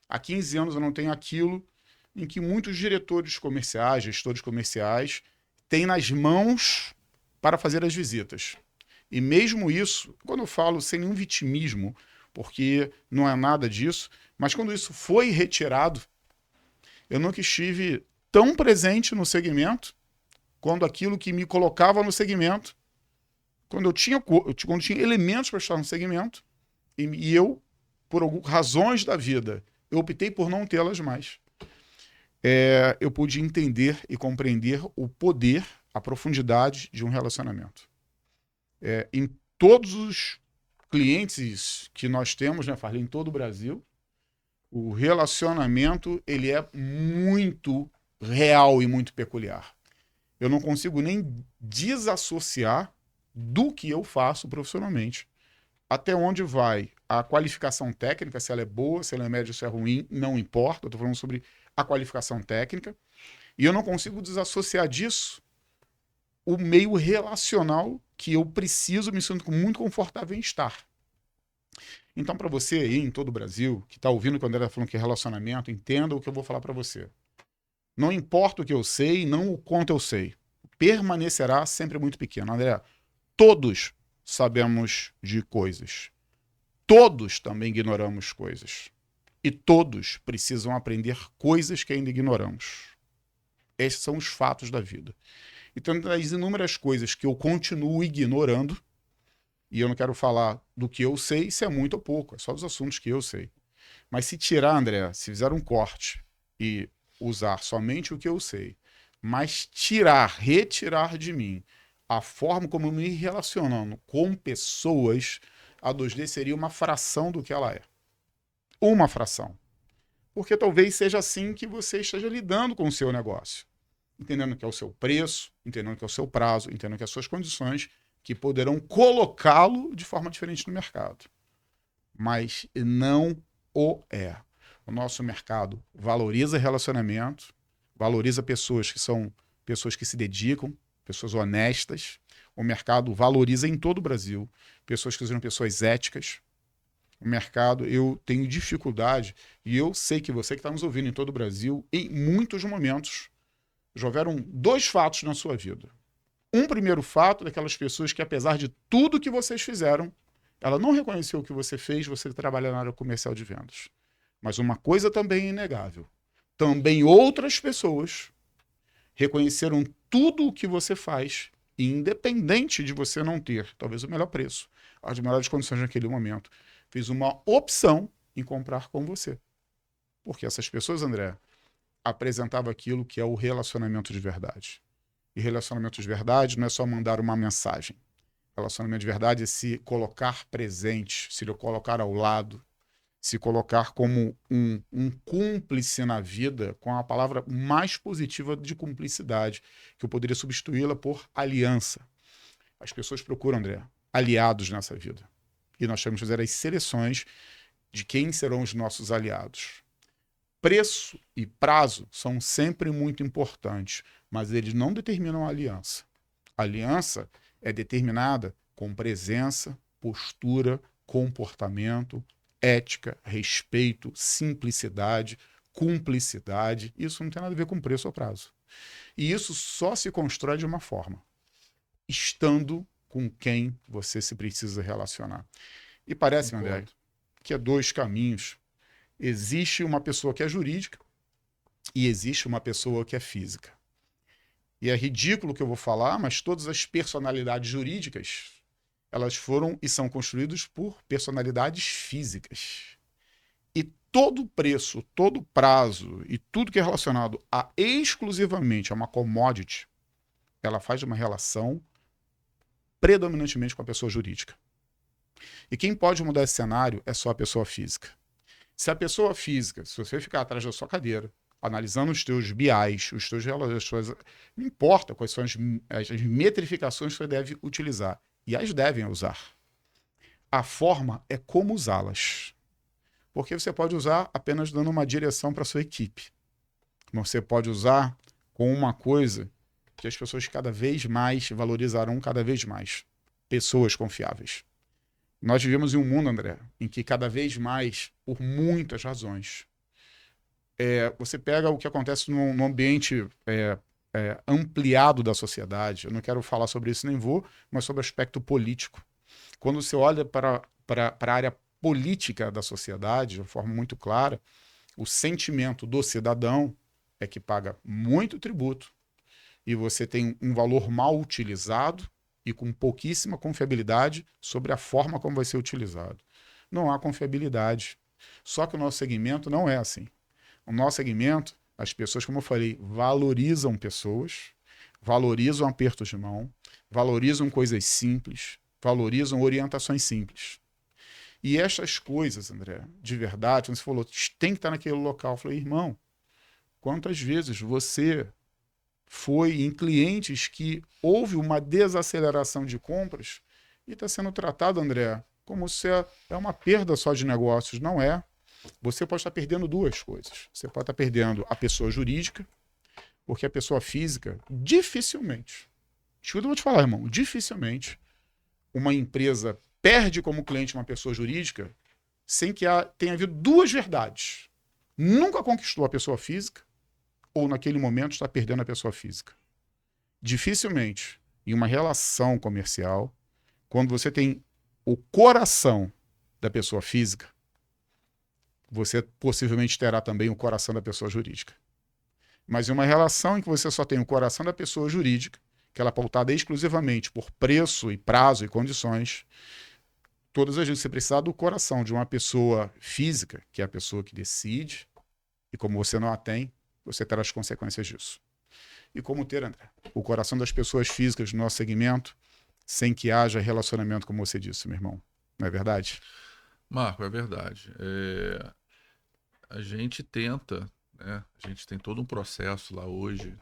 há 15 anos eu não tenho aquilo em que muitos diretores comerciais, gestores comerciais, têm nas mãos para fazer as visitas. E mesmo isso, quando eu falo sem nenhum vitimismo, porque não é nada disso, mas quando isso foi retirado, eu nunca estive tão presente no segmento quando aquilo que me colocava no segmento, quando eu tinha elementos para estar no segmento, e eu, por razões da vida, eu optei por não tê-las mais. Eu pude entender e compreender o poder, a profundidade de um relacionamento. Em todos os clientes que nós temos, né, Farley, em todo o Brasil, o relacionamento ele é muito real e muito peculiar. Eu não consigo nem desassociar do que eu faço profissionalmente. Até onde vai a qualificação técnica, se ela é boa, se ela é média, se é ruim, não importa. Eu estou falando sobre a qualificação técnica. E eu não consigo desassociar disso o meio relacional que eu preciso, me sinto muito confortável em estar. Então, para você aí em todo o Brasil, que está ouvindo quando ela falando que é relacionamento, entenda o que eu vou falar para você. Não importa o que eu sei, não o quanto eu sei. Permanecerá sempre muito pequeno. André, todos sabemos de coisas. Todos também ignoramos coisas. E todos precisam aprender coisas que ainda ignoramos. Esses são os fatos da vida. Então, das inúmeras coisas que eu continuo ignorando, e eu não quero falar do que eu sei, isso é muito ou pouco, é só dos assuntos que eu sei. Mas se tirar, André, se fizer um corte e usar somente o que eu sei, mas retirar de mim a forma como eu me relacionando com pessoas, a 2D seria uma fração do que ela é. Uma fração. Porque talvez seja assim que você esteja lidando com o seu negócio. Entendendo que é o seu preço, entendendo que é o seu prazo, entendendo que é as suas condições, que poderão colocá-lo de forma diferente no mercado. Mas não o é. O nosso mercado valoriza relacionamento, valoriza pessoas que são pessoas que se dedicam, pessoas honestas. O mercado valoriza em todo o Brasil pessoas que sejam pessoas éticas. O mercado, eu tenho dificuldade, e eu sei que você que está nos ouvindo em todo o Brasil, em muitos momentos, já houveram 2 fatos na sua vida. Um primeiro fato daquelas pessoas que, apesar de tudo que vocês fizeram, ela não reconheceu o que você fez, você trabalha na área comercial de vendas. Mas uma coisa também é inegável. Também outras pessoas reconheceram tudo o que você faz, independente de você não ter, talvez o melhor preço, as melhores condições naquele momento. Fez uma opção em comprar com você. Porque essas pessoas, André, apresentavam aquilo que é o relacionamento de verdade. E relacionamento de verdade não é só mandar uma mensagem. Relacionamento de verdade é se colocar presente, se colocar ao lado, se colocar como um cúmplice na vida, com a palavra mais positiva de cumplicidade, que eu poderia substituí-la por aliança. As pessoas procuram, André, aliados nessa vida. E nós temos que fazer as seleções de quem serão os nossos aliados. Preço e prazo são sempre muito importantes, mas eles não determinam a aliança. A aliança é determinada com presença, postura, comportamento, ética, respeito, simplicidade, cumplicidade. Isso não tem nada a ver com preço ou prazo. E isso só se constrói de uma forma: estando com quem você se precisa relacionar. E parece, André, que é dois caminhos. Existe uma pessoa que é jurídica e existe uma pessoa que é física. E é ridículo o que eu vou falar, mas todas as personalidades jurídicas, elas foram e são construídas por personalidades físicas. E todo preço, todo prazo e tudo que é relacionado exclusivamente a uma commodity, ela faz uma relação predominantemente com a pessoa jurídica. E quem pode mudar esse cenário é só a pessoa física. Se a pessoa física, se você ficar atrás da sua cadeira, analisando os teus BIs, os teus relações, não importa quais são as metrificações que você deve utilizar, e as devem usar. A forma é como usá-las. Porque você pode usar apenas dando uma direção para a sua equipe. Você pode usar com uma coisa que as pessoas cada vez mais valorizarão cada vez mais. Pessoas confiáveis. Nós vivemos em um mundo, André, em que cada vez mais, por muitas razões, você pega o que acontece no ambiente ampliado da sociedade. Eu não quero falar sobre isso, nem vou, mas sobre o aspecto político. Quando você olha para a área política da sociedade, de uma forma muito clara, o sentimento do cidadão é que paga muito tributo e você tem um valor mal utilizado e com pouquíssima confiabilidade sobre a forma como vai ser utilizado. Não há confiabilidade. Só que o nosso segmento não é assim. O nosso segmento, as pessoas, como eu falei, valorizam pessoas, valorizam apertos de mão, valorizam coisas simples, valorizam orientações simples. E essas coisas, André, de verdade, quando você falou, tem que estar naquele local, eu falei, irmão, quantas vezes você foi em clientes que houve uma desaceleração de compras e está sendo tratado, André, como se é uma perda só de negócios. Não é. Você pode estar perdendo duas coisas. Você pode estar perdendo a pessoa jurídica, porque a pessoa física, dificilmente, escuta, eu vou te falar, irmão, dificilmente uma empresa perde como cliente uma pessoa jurídica sem que tenha havido duas verdades. Nunca conquistou a pessoa física ou naquele momento está perdendo a pessoa física. Dificilmente, em uma relação comercial, quando você tem o coração da pessoa física, você possivelmente terá também o coração da pessoa jurídica. Mas em uma relação em que você só tem o coração da pessoa jurídica, que ela é pautada exclusivamente por preço e prazo e condições, todas as vezes você precisar do coração de uma pessoa física, que é a pessoa que decide, e como você não a tem, você terá as consequências disso. E como ter, André, o coração das pessoas físicas no nosso segmento, sem que haja relacionamento, como você disse, meu irmão. Não é verdade? Marco, é verdade. A gente tenta, né? A gente tem todo um processo lá hoje,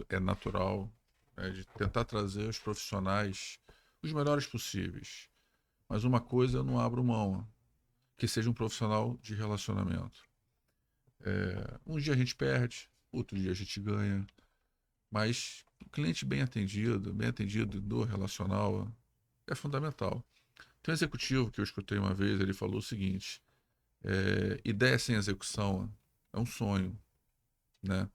é natural, né, de tentar trazer os profissionais os melhores possíveis. Mas uma coisa eu não abro mão, que seja um profissional de relacionamento. Um dia a gente perde, outro dia a gente ganha, mas o cliente bem atendido do relacional é fundamental. Tem um executivo que eu escutei uma vez, ele falou o seguinte: ideia sem execução é um sonho, né?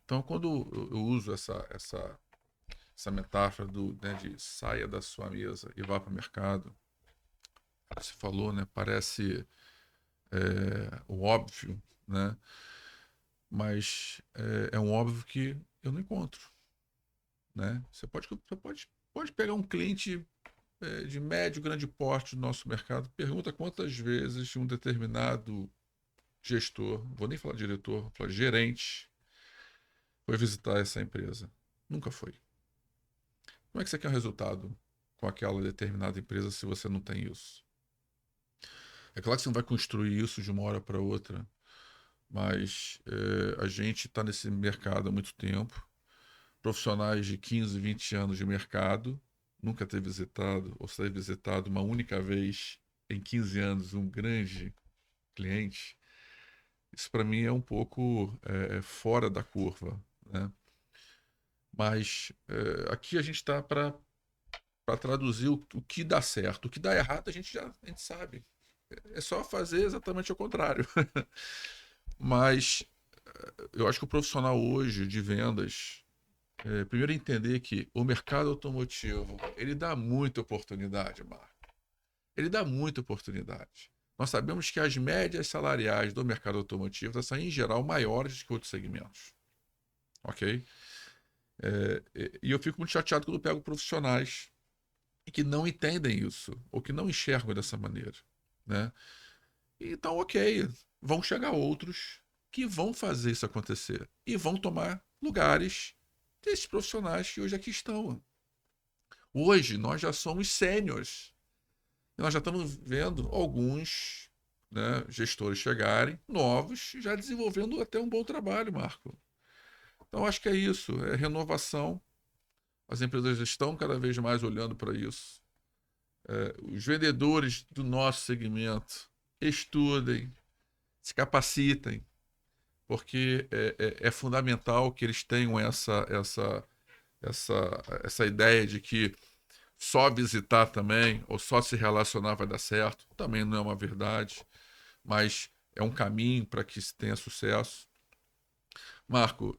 Então, quando eu uso essa metáfora né, de saia da sua mesa e vá para o mercado, você falou, né? Parece o óbvio, né? Mas é um óbvio que eu não encontro, né? Você pode pegar um cliente de médio, grande porte do nosso mercado, pergunta quantas vezes um determinado gestor, vou nem falar diretor, vou falar gerente, foi visitar essa empresa. Nunca foi. Como é que você quer um resultado com aquela determinada empresa se você não tem isso? É claro que você não vai construir isso de uma hora para outra, mas a gente está nesse mercado há muito tempo, profissionais de 15, 20 anos de mercado, nunca ter visitado ou ser visitado uma única vez em 15 anos um grande cliente, isso para mim é um pouco fora da curva, né? Mas aqui a gente está para traduzir o que dá certo. O que dá errado a gente sabe. É só fazer exatamente o contrário. Mas eu acho que o profissional hoje de vendas, primeiro entender que o mercado automotivo, ele dá muita oportunidade, Marco. Ele dá muita oportunidade. Nós sabemos que as médias salariais do mercado automotivo são, em geral, maiores que outros segmentos. Ok? E eu fico muito chateado quando pego profissionais que não entendem isso, ou que não enxergam dessa maneira, né? Então, ok, vão chegar outros que vão fazer isso acontecer e vão tomar lugares desses profissionais que hoje aqui estão. Hoje nós já somos sêniores. Nós já estamos vendo alguns, né, gestores chegarem, novos, já desenvolvendo até um bom trabalho, Marco. Então acho que é isso, é renovação. As empresas estão cada vez mais olhando para isso. Os vendedores do nosso segmento estudem, se capacitem, porque é fundamental que eles tenham essa ideia de que só visitar também, ou só se relacionar vai dar certo. Também não é uma verdade, mas é um caminho para que se tenha sucesso. Marco,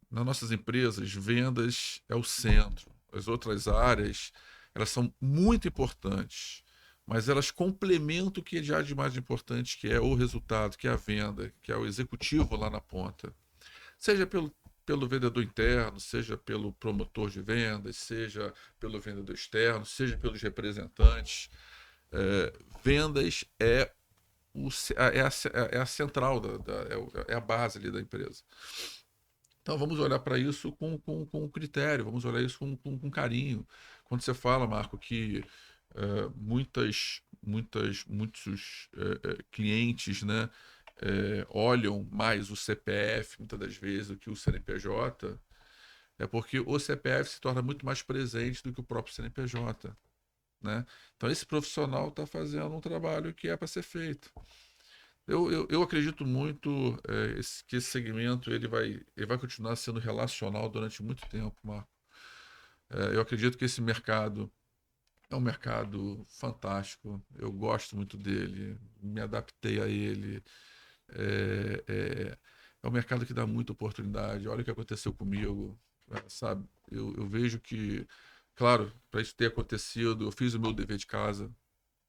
nas nossas empresas, vendas é o centro. As outras áreas, elas são muito importantes, mas elas complementam o que já de mais importante, que é o resultado, que é a venda, que é o executivo lá na ponta. Seja pelo vendedor interno, seja pelo promotor de vendas, seja pelo vendedor externo, seja pelos representantes. Vendas é a central, é a base ali da empresa. Então vamos olhar para isso com critério, vamos olhar isso com carinho. Quando você fala, Marco, que muitos clientes, né, olham mais o CPF, muitas das vezes, do que o CNPJ, é porque o CPF se torna muito mais presente do que o próprio CNPJ. Né? Então esse profissional está fazendo um trabalho que é para ser feito. Eu acredito muito que esse segmento ele vai continuar sendo relacional durante muito tempo, Marco. Eu acredito que esse mercado é um mercado fantástico. Eu gosto muito dele, me adaptei a ele. É um mercado que dá muita oportunidade. Olha o que aconteceu comigo, sabe? Eu vejo que, claro, para isso ter acontecido, eu fiz o meu dever de casa.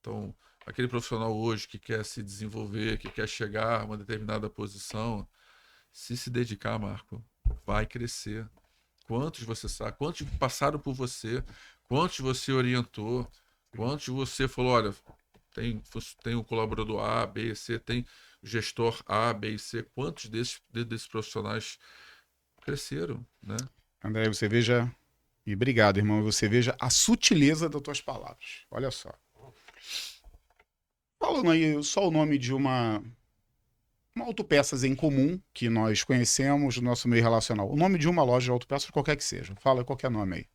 Então, aquele profissional hoje que quer se desenvolver, que quer chegar a uma determinada posição, se dedicar, Marco, vai crescer. Quantos você sabe? Quantos passaram por você? Quantos você orientou? Quantos você falou, olha, tem o colaborador A, B, C, tem o gestor A, B e C. Quantos desses profissionais cresceram, né? André, você veja, e obrigado, irmão, você veja a sutileza das tuas palavras. Olha só. Falando aí só o nome de uma autopeças em comum que nós conhecemos no nosso meio relacional. O nome de uma loja de autopeças, qualquer que seja. Fala qualquer nome aí.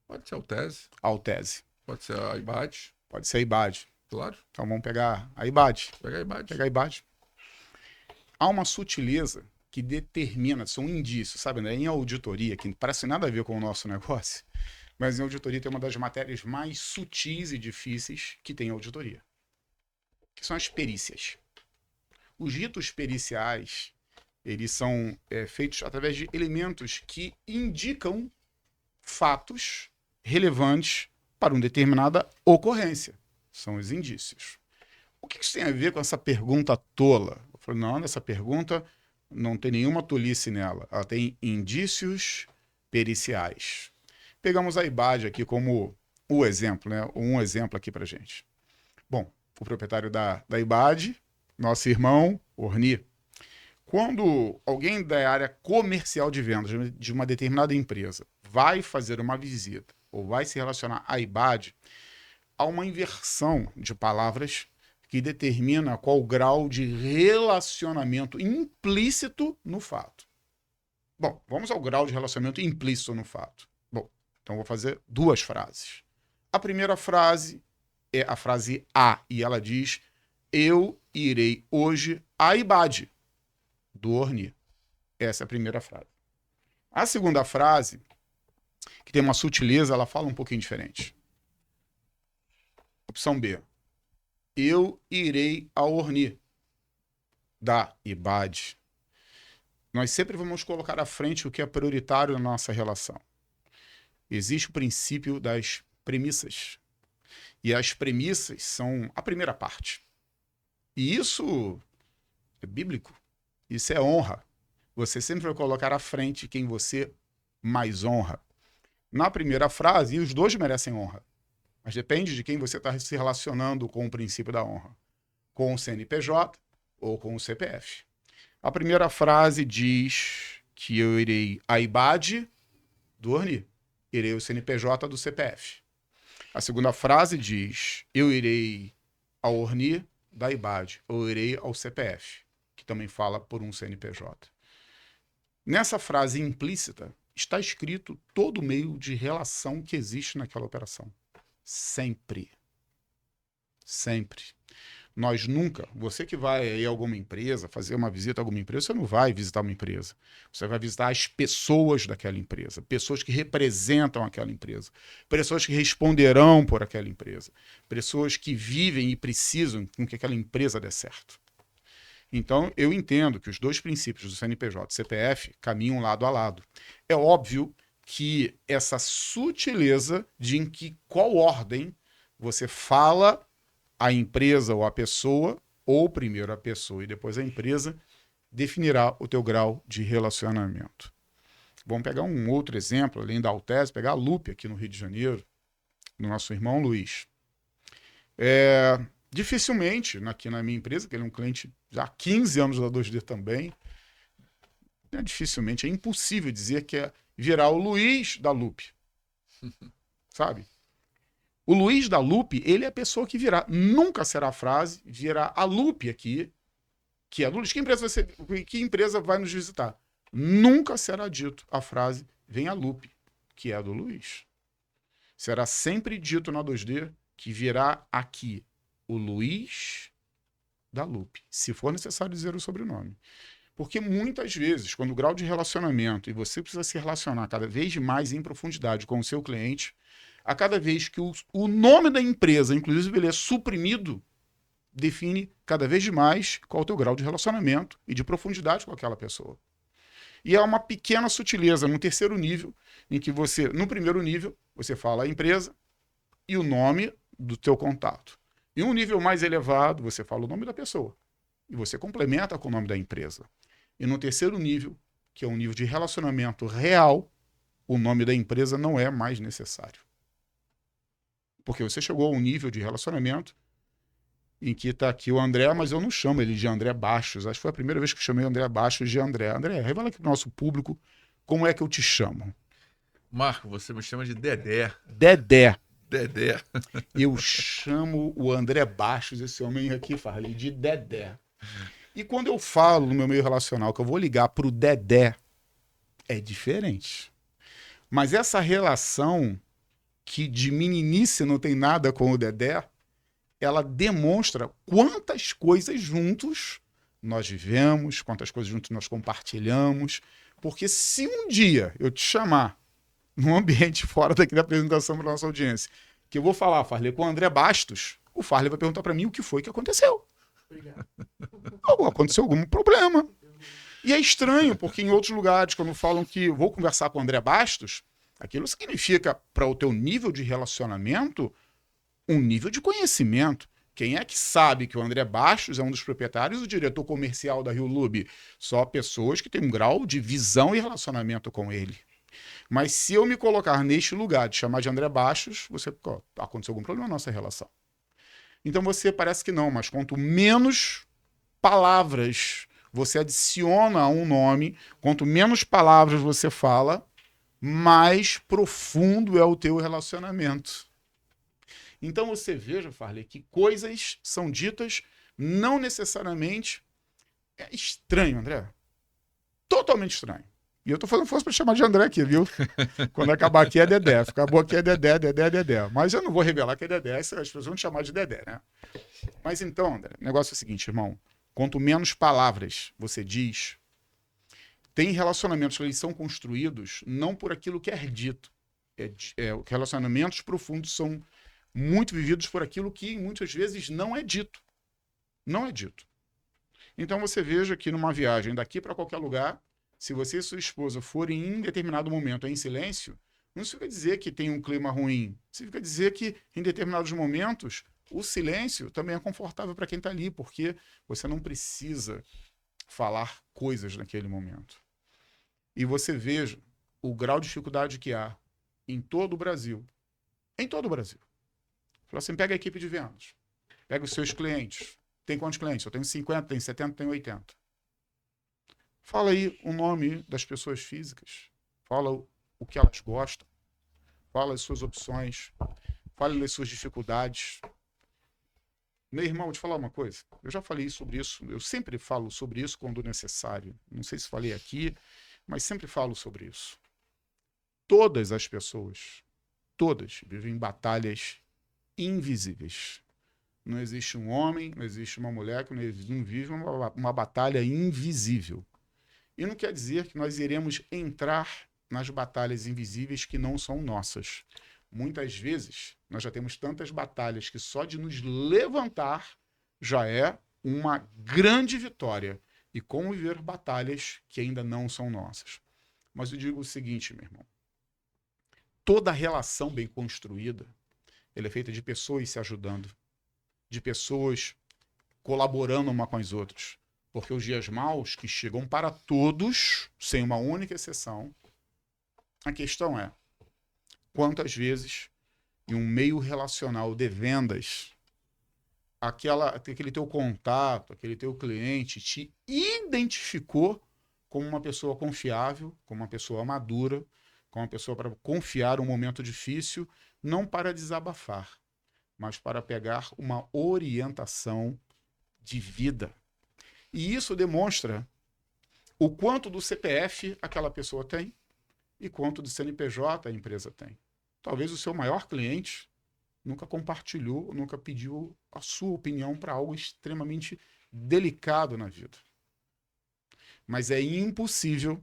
Pode ser a Altese, Altese. pode ser a IBAD, Pode ser a IBAD. claro. Então vamos pegar a IBAD. Pega a IBAD. Pegar a IBAD. Há uma sutileza que determina, são indícios, sabe, né? Em auditoria, que parece nada a ver com o nosso negócio, mas em auditoria tem uma das matérias mais sutis e difíceis que tem em auditoria, que são as perícias. Os ritos periciais, eles são feitos através de elementos que indicam fatos relevantes para uma determinada ocorrência. São os indícios. O que isso tem a ver com essa pergunta tola? Eu falei, não, essa pergunta não tem nenhuma tolice nela. Ela tem indícios periciais. Pegamos a IBAD aqui como o exemplo, né? Um exemplo aqui para gente. Bom, o proprietário da IBAD, nosso irmão, Orni. Quando alguém da área comercial de vendas de uma determinada empresa vai fazer uma visita ou vai se relacionar à IBAD, há uma inversão de palavras que determina qual grau de relacionamento implícito no fato. Bom, vamos ao grau de relacionamento implícito no fato. Bom, então vou fazer duas frases. A primeira frase é a frase a, e ela diz: eu irei hoje a Ibade do Orni. Essa é a primeira frase. A segunda frase, que tem uma sutileza, ela fala um pouquinho diferente. Opção B. Eu irei ao Orni da Ibade. Nós sempre vamos colocar à frente o que é prioritário na nossa relação. Existe o princípio das premissas. E as premissas são a primeira parte. E isso é bíblico. Isso é honra. Você sempre vai colocar à frente quem você mais honra. Na primeira frase, e os dois merecem honra. Mas depende de quem você está se relacionando com o princípio da honra. Com o CNPJ ou com o CPF. A primeira frase diz que eu irei à Ibade do Orni. Irei ao CNPJ do CPF. A segunda frase diz: eu irei ao Orni da Ibade, ou irei ao CPF, que também fala por um CNPJ. Nessa frase implícita está escrito todo o meio de relação que existe naquela operação. Sempre. Sempre. Nós nunca, você que vai a alguma empresa, fazer uma visita a alguma empresa, você não vai visitar uma empresa. Você vai visitar as pessoas daquela empresa, pessoas que representam aquela empresa, pessoas que responderão por aquela empresa, pessoas que vivem e precisam com que aquela empresa dê certo. Então, eu entendo que os dois princípios do CNPJ e CPF caminham lado a lado. É óbvio que essa sutileza de em que qual ordem você fala a empresa ou a pessoa, ou primeiro a pessoa e depois a empresa, definirá o teu grau de relacionamento. Vamos pegar um outro exemplo, além da Altese, pegar a Lupe aqui no Rio de Janeiro, do nosso irmão Luiz. Dificilmente, aqui na minha empresa, que ele é um cliente já há 15 anos da 2D também, dificilmente, é impossível dizer que é virar o Luiz da Lupe. Sabe? O Luiz da Lupe, ele é a pessoa que virá. Nunca será a frase, virá a Lupe aqui, que é do Luiz. Que empresa vai nos visitar? Nunca será dito a frase, vem a Lupe, que é do Luiz. Será sempre dito na 2D que virá aqui o Luiz da Lupe, se for necessário dizer o sobrenome. Porque muitas vezes, quando o grau de relacionamento, e você precisa se relacionar cada vez mais em profundidade com o seu cliente, a cada vez que o nome da empresa, inclusive, ele é suprimido, define cada vez mais qual é o teu grau de relacionamento e de profundidade com aquela pessoa. E é uma pequena sutileza no terceiro nível, em que você, no primeiro nível, você fala a empresa e o nome do teu contato. Em um nível mais elevado, você fala o nome da pessoa e você complementa com o nome da empresa. E no terceiro nível, que é um nível de relacionamento real, o nome da empresa não é mais necessário. Porque você chegou a um nível de relacionamento em que está aqui o André, mas eu não chamo ele de André Bastos. Acho que foi a primeira vez que eu chamei o André Bastos de André. André, revela aqui para o nosso público como é que eu te chamo. Marco, você me chama de Dedé. Dedé. Dedé. Eu chamo o André Bastos, esse homem aqui, Farley, de Dedé. E quando eu falo no meu meio relacional que eu vou ligar para o Dedé, é diferente. Mas essa relação que de meninice não tem nada com o Dedé, ela demonstra quantas coisas juntos nós vivemos, quantas coisas juntos nós compartilhamos. Porque se um dia eu te chamar num ambiente fora daqui da apresentação para nossa audiência, que eu vou falar, Farley, com o André Bastos, o Farley vai perguntar para mim o que foi que aconteceu. Obrigado. Aconteceu algum problema. E é estranho, porque em outros lugares, quando falam que vou conversar com o André Bastos, aquilo significa, para o teu nível de relacionamento, um nível de conhecimento. Quem é que sabe que o André Bastos é um dos proprietários e o diretor comercial da Rio Lube? Só pessoas que têm um grau de visão e relacionamento com ele. Mas se eu me colocar neste lugar de chamar de André Bastos, aconteceu algum problema na nossa relação. Então você parece que não, mas quanto menos palavras você adiciona a um nome, quanto menos palavras você fala, mais profundo é o teu relacionamento. Então você veja, Farley, que coisas são ditas não necessariamente... É estranho, André. Totalmente estranho. E eu tô fazendo força para chamar de André aqui, viu? Quando acabar aqui é Dedé. Acabou aqui é Dedé, Dedé, Dedé. Mas eu não vou revelar que é Dedé, as pessoas vão te chamar de Dedé, né? Mas então, André, o negócio é o seguinte, irmão. Quanto menos palavras você diz, tem relacionamentos que eles são construídos não por aquilo que é dito. Relacionamentos profundos são muito vividos por aquilo que muitas vezes não é dito. Não é dito. Então você veja que numa viagem daqui para qualquer lugar, se você e sua esposa forem em determinado momento em silêncio, não significa dizer que tem um clima ruim. Significa dizer que em determinados momentos o silêncio também é confortável para quem está ali, porque você não precisa falar coisas naquele momento. E você veja o grau de dificuldade que há em todo o Brasil. Em todo o Brasil. Fala assim, pega a equipe de vendas. Pega os seus clientes. Tem quantos clientes? Eu tenho 50, tenho 70, tenho 80. Fala aí o nome das pessoas físicas. Fala o que elas gostam. Fala as suas opções. Fala das suas dificuldades. Meu irmão, vou te falar uma coisa. Eu já falei sobre isso. Eu sempre falo sobre isso quando necessário. Não sei se falei aqui, mas sempre falo sobre isso. Todas as pessoas, todas, vivem batalhas invisíveis. Não existe um homem, não existe uma mulher que não vive uma batalha invisível. E não quer dizer que nós iremos entrar nas batalhas invisíveis que não são nossas. Muitas vezes, nós já temos tantas batalhas que só de nos levantar já é uma grande vitória. E como viver batalhas que ainda não são nossas. Mas eu digo o seguinte, meu irmão. Toda relação bem construída, ela é feita de pessoas se ajudando, de pessoas colaborando uma com as outras. Porque os dias maus que chegam para todos, sem uma única exceção, a questão é quantas vezes em um meio relacional de vendas, aquele teu contato, aquele teu cliente te identificou como uma pessoa confiável, como uma pessoa madura, como uma pessoa para confiar um momento difícil, não para desabafar, mas para pegar uma orientação de vida. E isso demonstra o quanto do CPF aquela pessoa tem e quanto do CNPJ a empresa tem. Talvez o seu maior cliente nunca compartilhou, nunca pediu a sua opinião para algo extremamente delicado na vida. Mas é impossível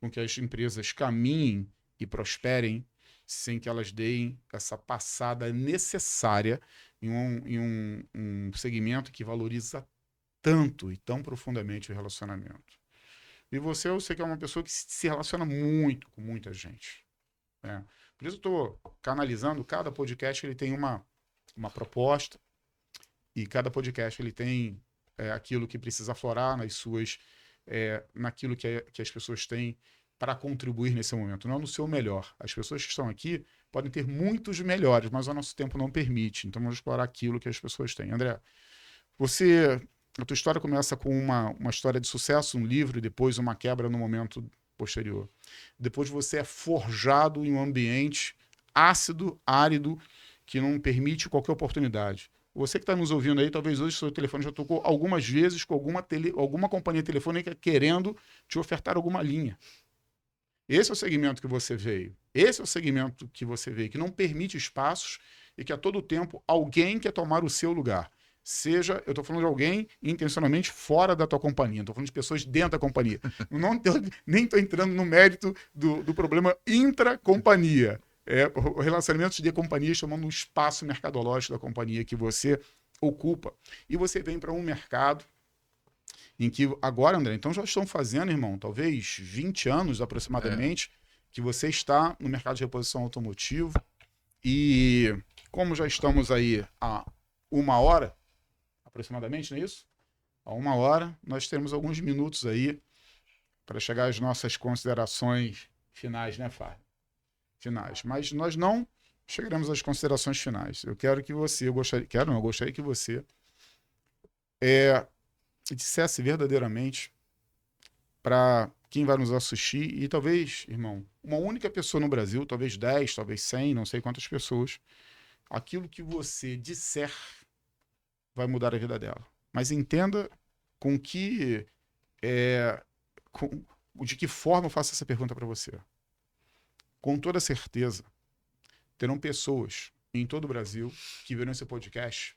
com que as empresas caminhem e prosperem sem que elas deem essa passada necessária em um segmento que valoriza tanto e tão profundamente o relacionamento. E você, eu sei que é uma pessoa que se relaciona muito com muita gente. Né? Por isso eu estou canalizando, cada podcast ele tem uma proposta e cada podcast ele tem aquilo que precisa aflorar nas suas, naquilo que as pessoas têm para contribuir nesse momento, não no seu melhor. As pessoas que estão aqui podem ter muitos melhores, mas o nosso tempo não permite. Então vamos explorar aquilo que as pessoas têm. André, a tua história começa com uma história de sucesso, um livro, e depois uma quebra no momento posterior. Depois você é forjado em um ambiente ácido, árido, que não permite qualquer oportunidade. Você que está nos ouvindo aí, talvez hoje o seu telefone já tocou algumas vezes com alguma companhia telefônica querendo te ofertar alguma linha. Esse é o segmento que você veio. Esse é o segmento que você veio, que não permite espaços e que a todo tempo alguém quer tomar o seu lugar. Seja, eu estou falando de alguém intencionalmente fora da tua companhia, estou falando de pessoas dentro da companhia. Nem estou entrando no mérito do problema intra-companhia. O relacionamento de companhias tomando um espaço mercadológico da companhia que você ocupa. E você vem para um mercado em que agora, André, então já estão fazendo, irmão, talvez 20 anos aproximadamente, que você está no mercado de reposição automotivo e como já estamos aí há 1 hora, aproximadamente, não é isso? Há 1 hora, nós temos alguns minutos aí para chegar às nossas considerações finais, né, Fábio? Finais. Mas nós não chegaremos às considerações finais. Eu quero que você, eu gostaria que você dissesse verdadeiramente para quem vai nos assistir, e talvez, irmão, uma única pessoa no Brasil, talvez 10, talvez 100, não sei quantas pessoas, aquilo que você disser vai mudar a vida dela. Mas entenda com que de que forma eu faço essa pergunta para você? Com toda certeza, terão pessoas em todo o Brasil que viram esse podcast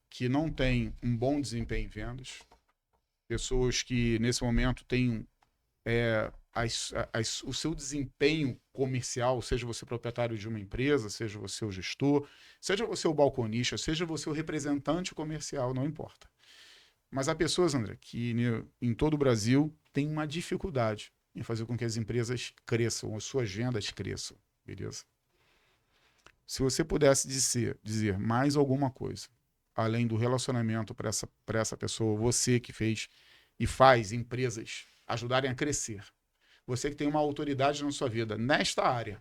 que não têm um bom desempenho em vendas, pessoas que nesse momento têm o seu desempenho comercial, seja você proprietário de uma empresa, seja você o gestor, seja você o balconista, seja você o representante comercial, não importa. Mas há pessoas, André, que em todo o Brasil têm uma dificuldade em fazer com que as empresas cresçam, as suas vendas cresçam, beleza? Se você pudesse dizer mais alguma coisa, além do relacionamento para essa pessoa, você que fez e faz empresas ajudarem a crescer, você que tem uma autoridade na sua vida, nesta área,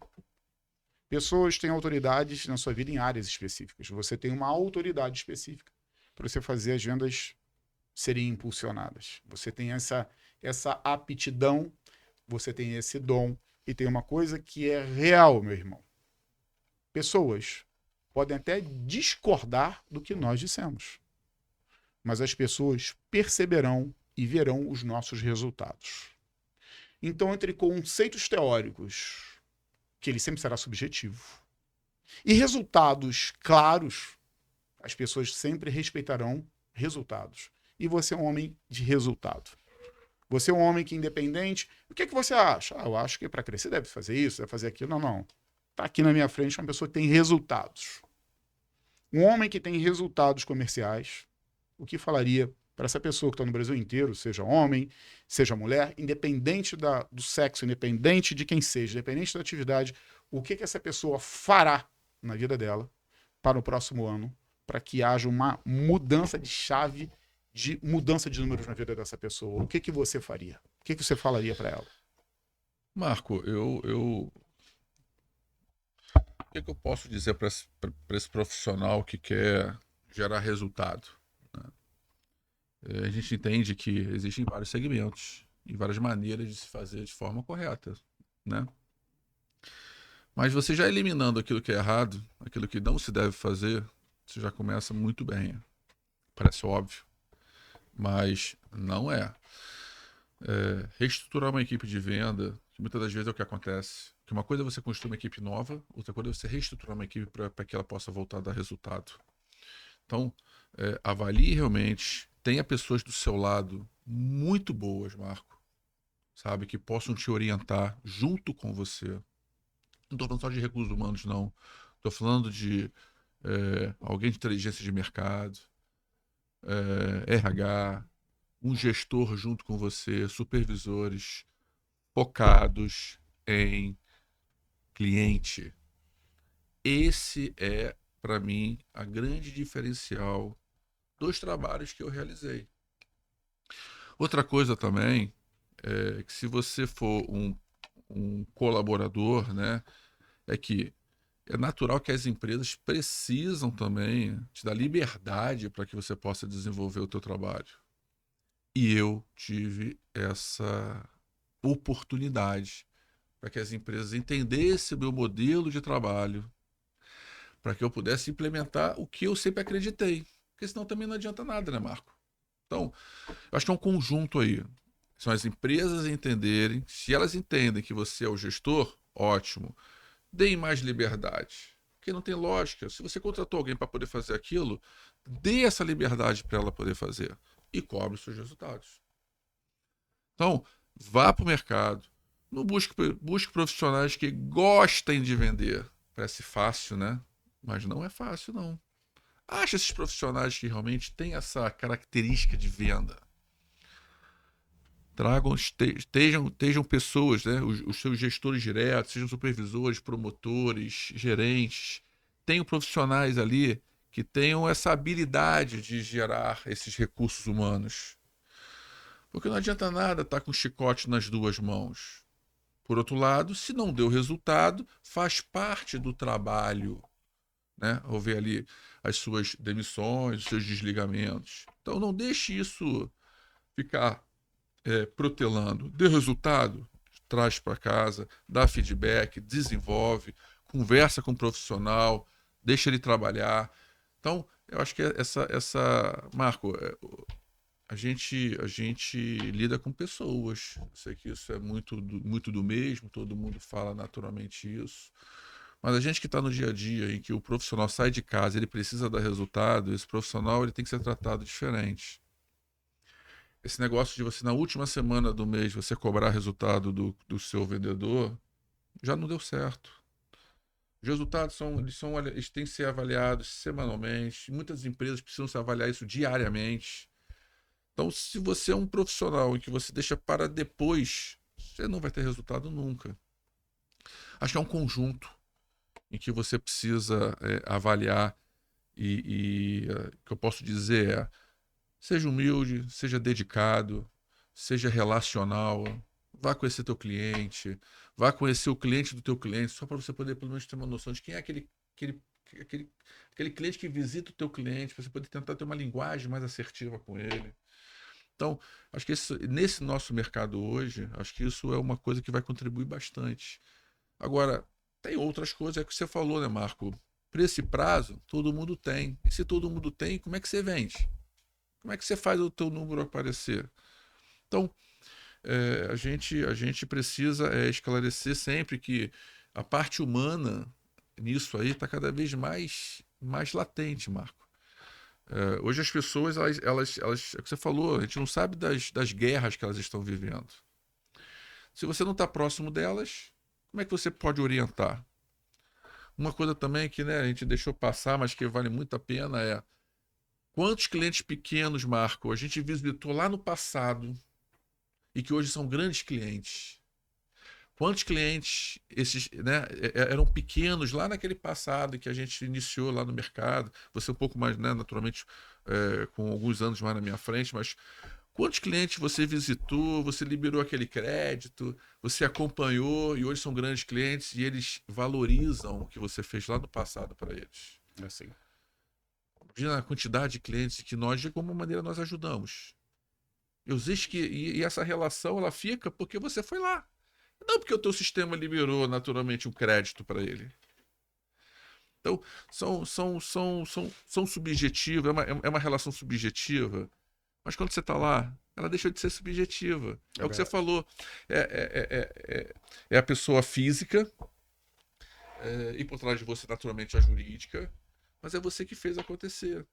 pessoas têm autoridades na sua vida em áreas específicas, você tem uma autoridade específica para você fazer as vendas serem impulsionadas. Você tem essa aptidão, você tem esse dom, e tem uma coisa que é real, meu irmão. Pessoas podem até discordar do que nós dissemos, mas as pessoas perceberão e verão os nossos resultados. Então, entre conceitos teóricos, que ele sempre será subjetivo, e resultados claros, as pessoas sempre respeitarão resultados. E você é um homem de resultado. Você é um homem que, independente, o que você acha? Eu acho que para crescer deve fazer isso, deve fazer aquilo. Não. Está aqui na minha frente uma pessoa que tem resultados. Um homem que tem resultados comerciais, o que falaria para essa pessoa que está no Brasil inteiro, seja homem, seja mulher, independente do sexo, independente de quem seja, independente da atividade, o que essa pessoa fará na vida dela para o próximo ano, para que haja uma mudança de chave, de mudança de números na vida dessa pessoa? O que você faria? O que você falaria para ela? Marco, o que eu posso dizer para esse profissional que quer gerar resultado? A gente entende que existem vários segmentos e várias maneiras de se fazer de forma correta, né? Mas você já eliminando aquilo que é errado, aquilo que não se deve fazer, você já começa muito bem. Parece óbvio, mas não é. Reestruturar uma equipe de venda, que muitas das vezes é o que acontece. Que uma coisa é você construir uma equipe nova, outra coisa é você reestruturar uma equipe para que ela possa voltar a dar resultado. Então, avalie realmente, tenha pessoas do seu lado muito boas, Marco, sabe, que possam te orientar junto com você. Não estou falando só de recursos humanos, não. Estou falando de alguém de inteligência de mercado, RH, um gestor junto com você, supervisores focados em cliente. Esse é, para mim, a grande diferencial dos trabalhos que eu realizei. Outra coisa também é que se você for um colaborador, né, é que é natural que as empresas precisam também te dar liberdade para que você possa desenvolver o teu trabalho. E eu tive essa oportunidade para que as empresas entendessem o meu modelo de trabalho, para que eu pudesse implementar o que eu sempre acreditei. Porque senão também não adianta nada, né, Marco? Então, eu acho que é um conjunto aí. São as empresas entenderem, se elas entendem que você é o gestor, ótimo, deem mais liberdade. Porque não tem lógica. Se você contratou alguém para poder fazer aquilo, dê essa liberdade para ela poder fazer e cobre os seus resultados. Então, vá para o mercado, não busque profissionais que gostem de vender. Parece fácil, né? Mas não é fácil, não. Acha esses profissionais que realmente têm essa característica de venda. Estejam pessoas, né? Os seus gestores diretos, sejam supervisores, promotores, gerentes. Tenham profissionais ali que tenham essa habilidade de gerar esses recursos humanos. Porque não adianta nada estar com chicote nas duas mãos. Por outro lado, se não deu resultado, faz parte do trabalho, né? Houver ali as suas demissões, os seus desligamentos. Então não deixe isso ficar protelando. Deu resultado, traz para casa, dá feedback, desenvolve, conversa com o profissional, deixa ele trabalhar. Então, eu acho que Marco, a gente lida com pessoas. Eu sei que isso é muito do mesmo, todo mundo fala naturalmente isso. Mas a gente que está no dia a dia, em que o profissional sai de casa, ele precisa dar resultado, esse profissional ele tem que ser tratado diferente. Esse negócio de você, na última semana do mês, você cobrar resultado do seu vendedor, já não deu certo. Os resultados eles têm que ser avaliados semanalmente. Muitas empresas precisam se avaliar isso diariamente. Então, se você é um profissional em que você deixa para depois, você não vai ter resultado nunca. Acho que é um conjunto em que você precisa avaliar o que eu posso dizer é seja humilde, seja dedicado, seja relacional, vá conhecer teu cliente, vá conhecer o cliente do teu cliente, só para você poder pelo menos ter uma noção de quem é aquele cliente que visita o teu cliente, para você poder tentar ter uma linguagem mais assertiva com ele. Então, acho que nesse nosso mercado hoje, acho que isso é uma coisa que vai contribuir bastante. Agora, tem outras coisas, é que você falou, né, Marco? Preço e prazo, todo mundo tem. E se todo mundo tem, como é que você vende? Como é que você faz o teu número aparecer? Então, a gente precisa esclarecer sempre que a parte humana nisso aí está cada vez mais latente, Marco. Hoje as pessoas, é o que você falou, a gente não sabe das guerras que elas estão vivendo. Se você não está próximo delas, como é que você pode orientar? Uma coisa também que, né, a gente deixou passar, mas que vale muito a pena é quantos clientes pequenos, Marco, a gente visitou lá no passado e que hoje são grandes clientes. Quantos clientes esses, né, eram pequenos lá naquele passado que a gente iniciou lá no mercado? Você um pouco mais, né, naturalmente, com alguns anos mais na minha frente, mas quantos clientes você visitou, você liberou aquele crédito, você acompanhou e hoje são grandes clientes e eles valorizam o que você fez lá no passado para eles? É assim. Imagina a quantidade de clientes que nós, de alguma maneira, nós ajudamos. Existe e essa relação ela fica porque você foi lá. Não porque o teu sistema liberou naturalmente um crédito para ele. Então, são subjetivos, é uma relação subjetiva, mas quando você está lá, ela deixa de ser subjetiva. É o que você falou. É a pessoa física, e por trás de você, naturalmente, a jurídica, mas é você que fez acontecer.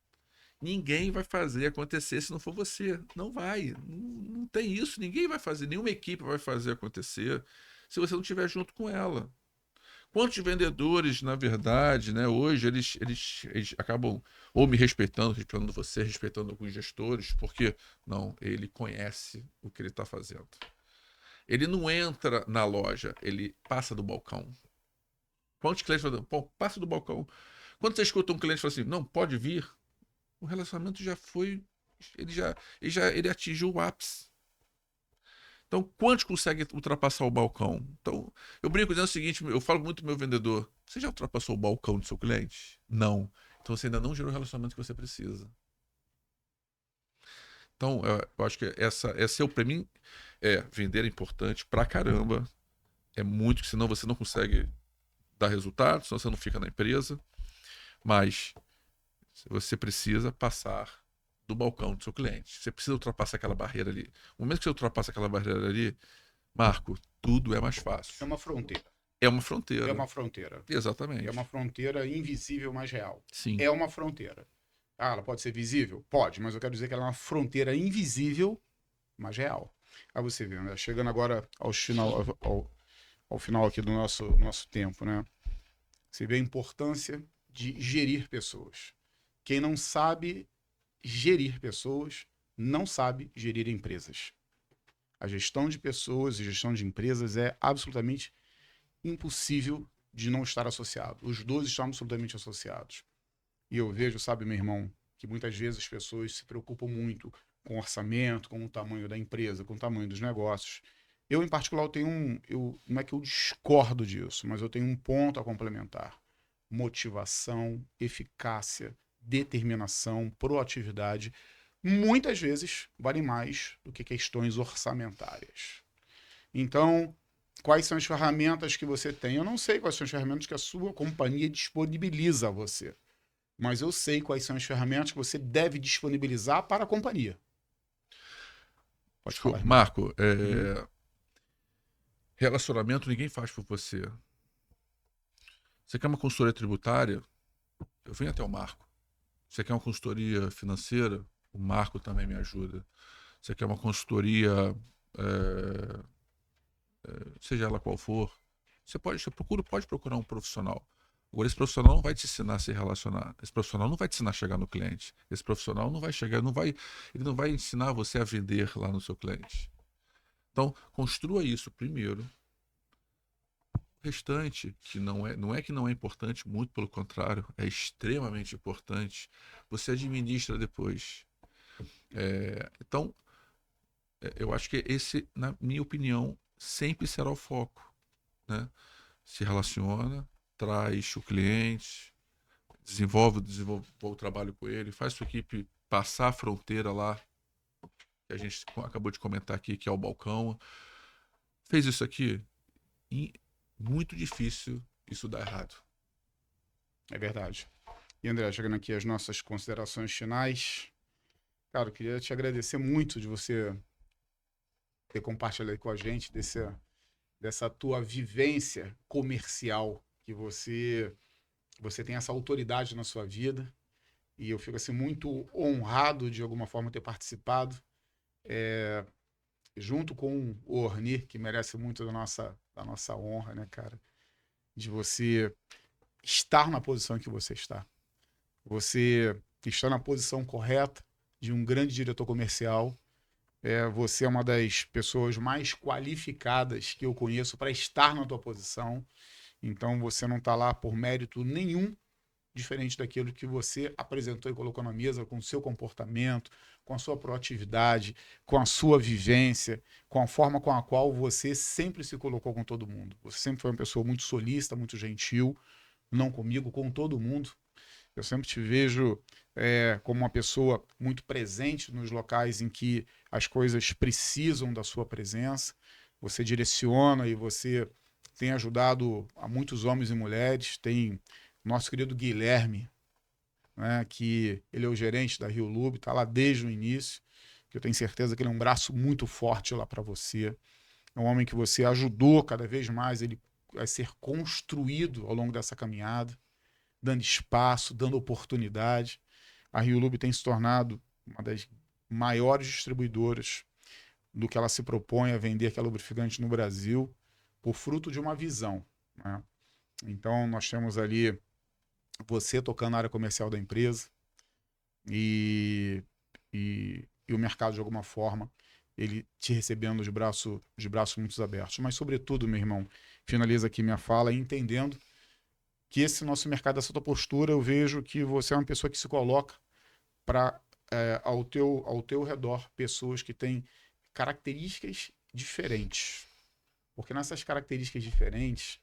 Ninguém vai fazer acontecer se não for você. Não vai. Não tem isso. Ninguém vai fazer. Nenhuma equipe vai fazer acontecer se você não estiver junto com ela. Quantos vendedores, na verdade, né, hoje, eles acabam ou me respeitando você, respeitando alguns gestores, porque não, ele conhece o que ele está fazendo. Ele não entra na loja, ele passa do balcão. Quantos clientes falam, pô, passa do balcão. Quando você escuta um cliente e fala assim, não, pode vir, o relacionamento já foi, ele atingiu o ápice. Então, quantos conseguem ultrapassar o balcão? Então, eu brinco dizendo o seguinte, eu falo muito pro meu vendedor, você já ultrapassou o balcão do seu cliente? Não. Então, você ainda não gerou o relacionamento que você precisa. Então, eu acho que para mim, vender é importante pra caramba. É muito, que senão você não consegue dar resultado, senão você não fica na empresa. Mas você precisa passar do balcão do seu cliente. Você precisa ultrapassar aquela barreira ali. No momento que você ultrapassa aquela barreira ali, Marco, tudo é mais fácil. É uma fronteira. É uma fronteira. É uma fronteira. Exatamente. É uma fronteira invisível, mas real. Sim. É uma fronteira. Ah, ela pode ser visível? Pode, mas eu quero dizer que ela é uma fronteira invisível, mas real. Aí você vê, né? Chegando agora ao final aqui do nosso tempo, né? Você vê a importância de gerir pessoas. Quem não sabe gerir pessoas, não sabe gerir empresas. A gestão de pessoas e gestão de empresas é absolutamente impossível de não estar associado. Os dois estão absolutamente associados. E eu vejo, sabe, meu irmão, que muitas vezes as pessoas se preocupam muito com o orçamento, com o tamanho da empresa, com o tamanho dos negócios. Eu, em particular, não é que eu discordo disso, mas eu tenho um ponto a complementar. Motivação, eficácia, determinação, proatividade, muitas vezes valem mais do que questões orçamentárias. Então, quais são as ferramentas que você tem? Eu não sei quais são as ferramentas que a sua companhia disponibiliza a você, mas eu sei quais são as ferramentas que você deve disponibilizar para a companhia. Pode falar, irmão. Marco, relacionamento ninguém faz por você. Você quer uma consultoria tributária? Eu venho até o Marco. Você quer uma consultoria financeira? O Marco também me ajuda. Você quer uma consultoria, seja ela qual for, pode procurar um profissional. Agora, esse profissional não vai te ensinar a se relacionar. Esse profissional não vai te ensinar a chegar no cliente. Esse profissional não vai chegar, ele não vai ensinar você a vender lá no seu cliente. Então, construa isso primeiro. O restante, que não é que não é importante, muito pelo contrário, é extremamente importante, você administra depois. Então, eu acho que esse, na minha opinião, sempre será o foco, né? Se relaciona, traz o cliente, desenvolve o trabalho com ele, faz sua equipe passar a fronteira lá, que a gente acabou de comentar aqui, que é o balcão. Fez isso aqui, e muito difícil isso dar errado. É verdade. E André, chegando aqui às nossas considerações finais, cara, eu queria te agradecer muito de você ter compartilhado com a gente dessa tua vivência comercial, que você tem essa autoridade na sua vida, e eu fico assim muito honrado de alguma forma ter participado, junto com o Orni, que merece muito da nossa honra, né, cara? De você estar na posição em que você está. Você está na posição correta de um grande diretor comercial. Você é uma das pessoas mais qualificadas que eu conheço para estar na tua posição. Então você não está lá por mérito nenhum, diferente daquilo que você apresentou e colocou na mesa, com o seu comportamento, com a sua proatividade, com a sua vivência, com a forma com a qual você sempre se colocou com todo mundo. Você sempre foi uma pessoa muito solícita, muito gentil, não comigo, com todo mundo. Eu sempre te vejo como uma pessoa muito presente nos locais em que as coisas precisam da sua presença. Você direciona e você tem ajudado a muitos homens e mulheres. Tem nosso querido Guilherme, né, que ele é o gerente da Rio Lube, está lá desde o início, que eu tenho certeza que ele é um braço muito forte lá para você. É um homem que você ajudou cada vez mais ele a ser construído ao longo dessa caminhada, dando espaço, dando oportunidade. A Rio Lube tem se tornado uma das maiores distribuidoras do que ela se propõe a vender, que é lubrificante no Brasil, por fruto de uma visão, né? Então, nós temos ali você tocando na área comercial da empresa e o mercado, de alguma forma, ele te recebendo de braços muito abertos. Mas, sobretudo, meu irmão, finaliza aqui minha fala entendendo que esse nosso mercado, essa tua postura, eu vejo que você é uma pessoa que se coloca para ao teu redor pessoas que têm características diferentes. Porque nessas características diferentes,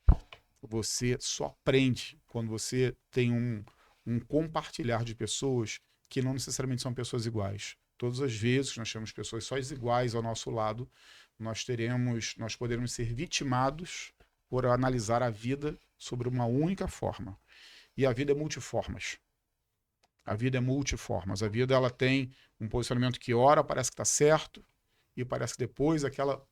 você só aprende quando você tem um compartilhar de pessoas que não necessariamente são pessoas iguais. Todas as vezes que nós temos pessoas só iguais ao nosso lado, nós poderemos ser vitimados por analisar a vida sobre uma única forma. E a vida é multiformas. A vida é multiformas. A vida ela tem um posicionamento que ora parece que está certo e parece que depois aquela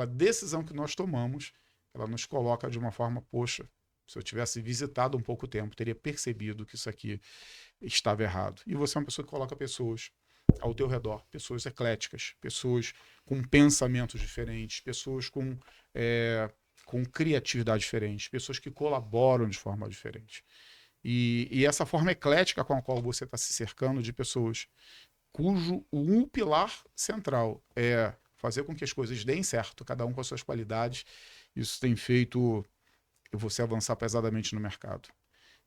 decisão que nós tomamos, ela nos coloca de uma forma, poxa, se eu tivesse visitado um pouco tempo, teria percebido que isso aqui estava errado. E você é uma pessoa que coloca pessoas ao teu redor, pessoas ecléticas, pessoas com pensamentos diferentes, pessoas com criatividade diferente, pessoas que colaboram de forma diferente. E essa forma eclética com a qual você está se cercando de pessoas cujo um pilar central é fazer com que as coisas deem certo, cada um com as suas qualidades, isso tem feito você avançar pesadamente no mercado.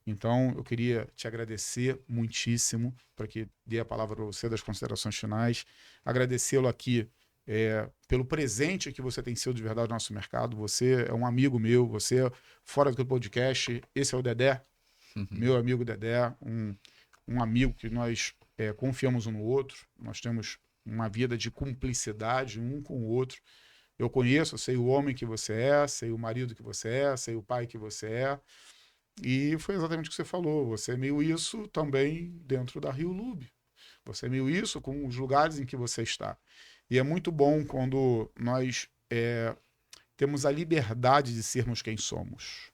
Então, eu queria te agradecer muitíssimo, para que dê a palavra para você das considerações finais, agradecê-lo aqui pelo presente que você tem sido de verdade no nosso mercado. Você é um amigo meu, você, fora do podcast, esse é o Dedé, meu amigo Dedé, um amigo que nós confiamos um no outro, nós temos uma vida de cumplicidade um com o outro. Eu conheço, eu sei o homem que você é, sei o marido que você é, sei o pai que você é, e foi exatamente o que você falou, você é meio isso também dentro da Rio Lube, você é meio isso com os lugares em que você está. E é muito bom quando nós temos a liberdade de sermos quem somos.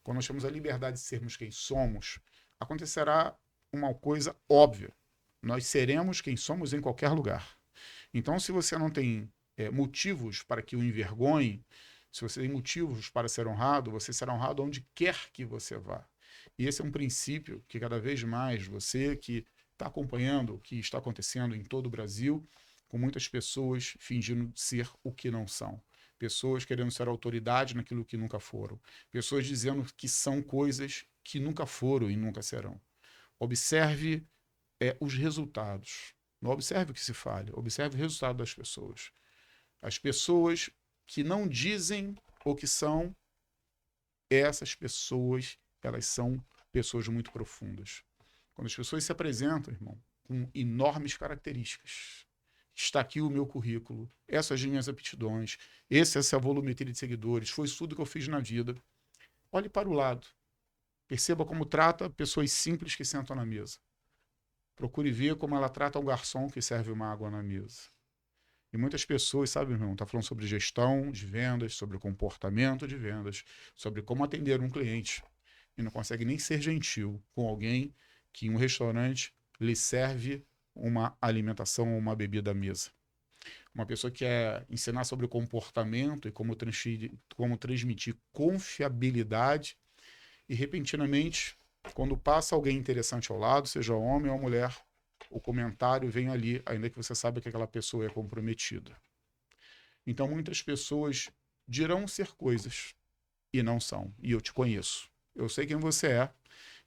Quando nós temos a liberdade de sermos quem somos, acontecerá uma coisa óbvia. Nós seremos quem somos em qualquer lugar. Então, se você não tem motivos para que o envergonhe, se você tem motivos para ser honrado, você será honrado onde quer que você vá. E esse é um princípio que cada vez mais você que está acompanhando o que está acontecendo em todo o Brasil, com muitas pessoas fingindo ser o que não são. Pessoas querendo ser autoridade naquilo que nunca foram. Pessoas dizendo que são coisas que nunca foram e nunca serão. Observe os resultados. Não observe o que se fale, observe o resultado das pessoas. As pessoas que não dizem o que são, essas pessoas, elas são pessoas muito profundas. Quando as pessoas se apresentam, irmão, com enormes características, está aqui o meu currículo, essas minhas aptidões, essa volumetria de seguidores, foi isso tudo que eu fiz na vida. Olhe para o lado. Perceba como trata pessoas simples que sentam na mesa. Procure ver como ela trata o garçom que serve uma água na mesa. E muitas pessoas, sabe, irmão, tá falando sobre gestão de vendas, sobre comportamento de vendas, sobre como atender um cliente. E não consegue nem ser gentil com alguém que em um restaurante lhe serve uma alimentação ou uma bebida à mesa. Uma pessoa que quer ensinar sobre comportamento e como transmitir confiabilidade e repentinamente, quando passa alguém interessante ao lado, seja homem ou mulher, o comentário vem ali, ainda que você saiba que aquela pessoa é comprometida. Então muitas pessoas dirão ser coisas e não são. E eu te conheço. Eu sei quem você é.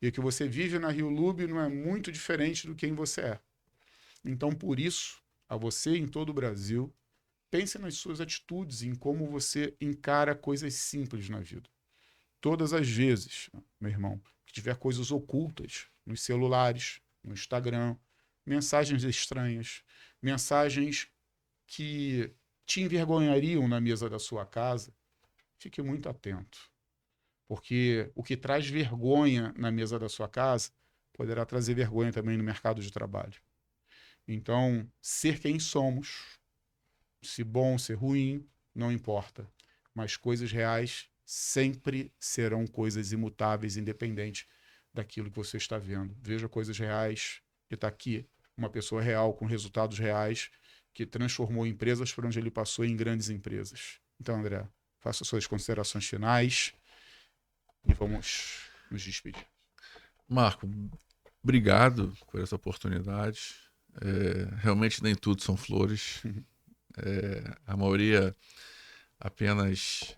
E o que você vive na Rio Lube não é muito diferente do quem você é. Então, por isso, a você em todo o Brasil, pense nas suas atitudes, em como você encara coisas simples na vida. Todas as vezes, meu irmão, que tiver coisas ocultas nos celulares, no Instagram, mensagens estranhas, mensagens que te envergonhariam na mesa da sua casa, fique muito atento. Porque o que traz vergonha na mesa da sua casa poderá trazer vergonha também no mercado de trabalho. Então, ser quem somos, se bom, se ruim, não importa. Mas coisas reais sempre serão coisas imutáveis, independente daquilo que você está vendo. Veja coisas reais, e está aqui uma pessoa real com resultados reais que transformou empresas por onde ele passou em grandes empresas. Então, André, faça suas considerações finais e vamos nos despedir. Marco, obrigado por essa oportunidade. Realmente nem tudo são flores. A maioria apenas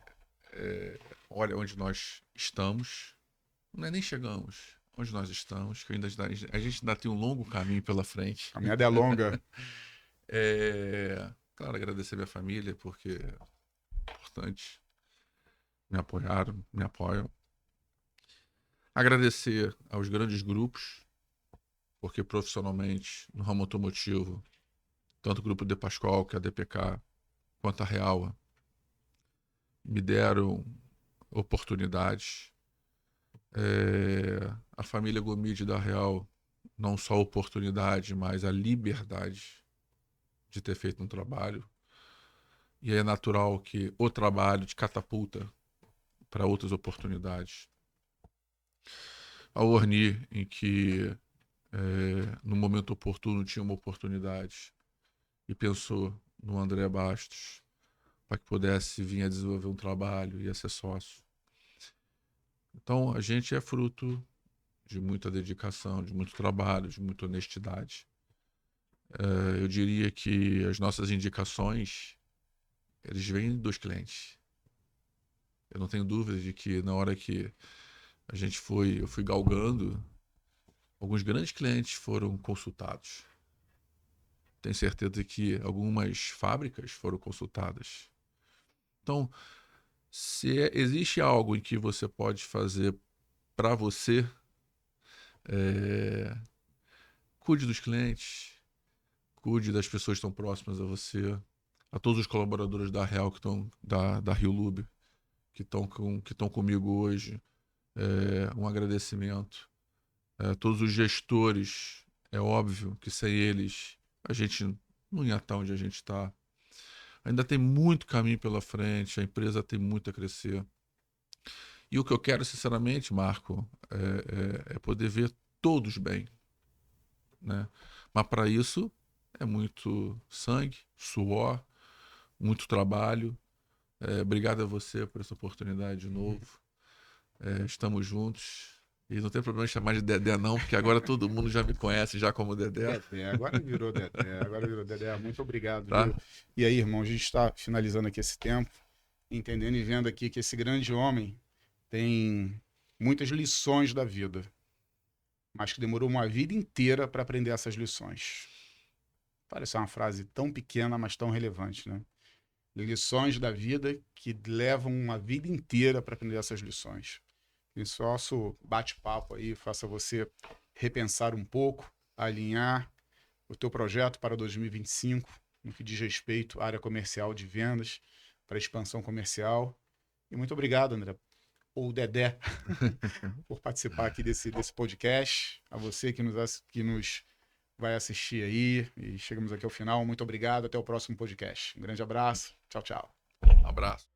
olha onde nós estamos. Não é nem chegamos onde nós estamos, que a gente ainda tem um longo caminho pela frente. A minha é longa. Claro, agradecer minha família, porque é importante. Me apoiaram, me apoiam. Agradecer aos grandes grupos, porque profissionalmente, no ramo automotivo, tanto o grupo De Pascoal, que é a DPK, quanto a Real, me deram oportunidades. A família Gomide da Real, não só a oportunidade, mas a liberdade de ter feito um trabalho. E é natural que o trabalho te catapulta para outras oportunidades. A Orni, em que no momento oportuno tinha uma oportunidade e pensou no André Bastos para que pudesse vir a desenvolver um trabalho e a ser sócio. Então, a gente é fruto de muita dedicação, de muito trabalho, de muita honestidade. Eu diria que as nossas indicações, eles vêm dos clientes. Eu não tenho dúvida de que na hora que eu fui galgando, alguns grandes clientes foram consultados. Tenho certeza que algumas fábricas foram consultadas. Então, se existe algo em que você pode fazer para você, cuide dos clientes, cuide das pessoas que estão próximas a você, a todos os colaboradores da Real que estão da Rio Lube, que estão comigo hoje, um agradecimento. Todos os gestores, é óbvio que sem eles a gente não ia estar onde a gente está. Ainda tem muito caminho pela frente, a empresa tem muito a crescer. E o que eu quero, sinceramente, Marco, é poder ver todos bem, né? Mas para isso é muito sangue, suor, muito trabalho. Obrigado a você por essa oportunidade de novo. Estamos juntos. E não tem problema chamar de Dedé, não, porque agora todo mundo já me conhece já como Dedé. Dedé, agora virou Dedé, agora virou Dedé. Muito obrigado, Tá? viu? E aí, irmão, a gente está finalizando aqui esse tempo, entendendo e vendo aqui que esse grande homem tem muitas lições da vida, mas que demorou uma vida inteira para aprender essas lições. Parece uma frase tão pequena, mas tão relevante, né? Lições da vida que levam uma vida inteira para aprender essas lições. Esse nosso bate-papo aí faça você repensar um pouco, alinhar o teu projeto para 2025, no que diz respeito à área comercial de vendas, para expansão comercial. E muito obrigado, André, ou Dedé, por participar aqui desse podcast. A você que nos vai assistir aí. E chegamos aqui ao final. Muito obrigado. Até o próximo podcast. Um grande abraço. Tchau, tchau. Abraço.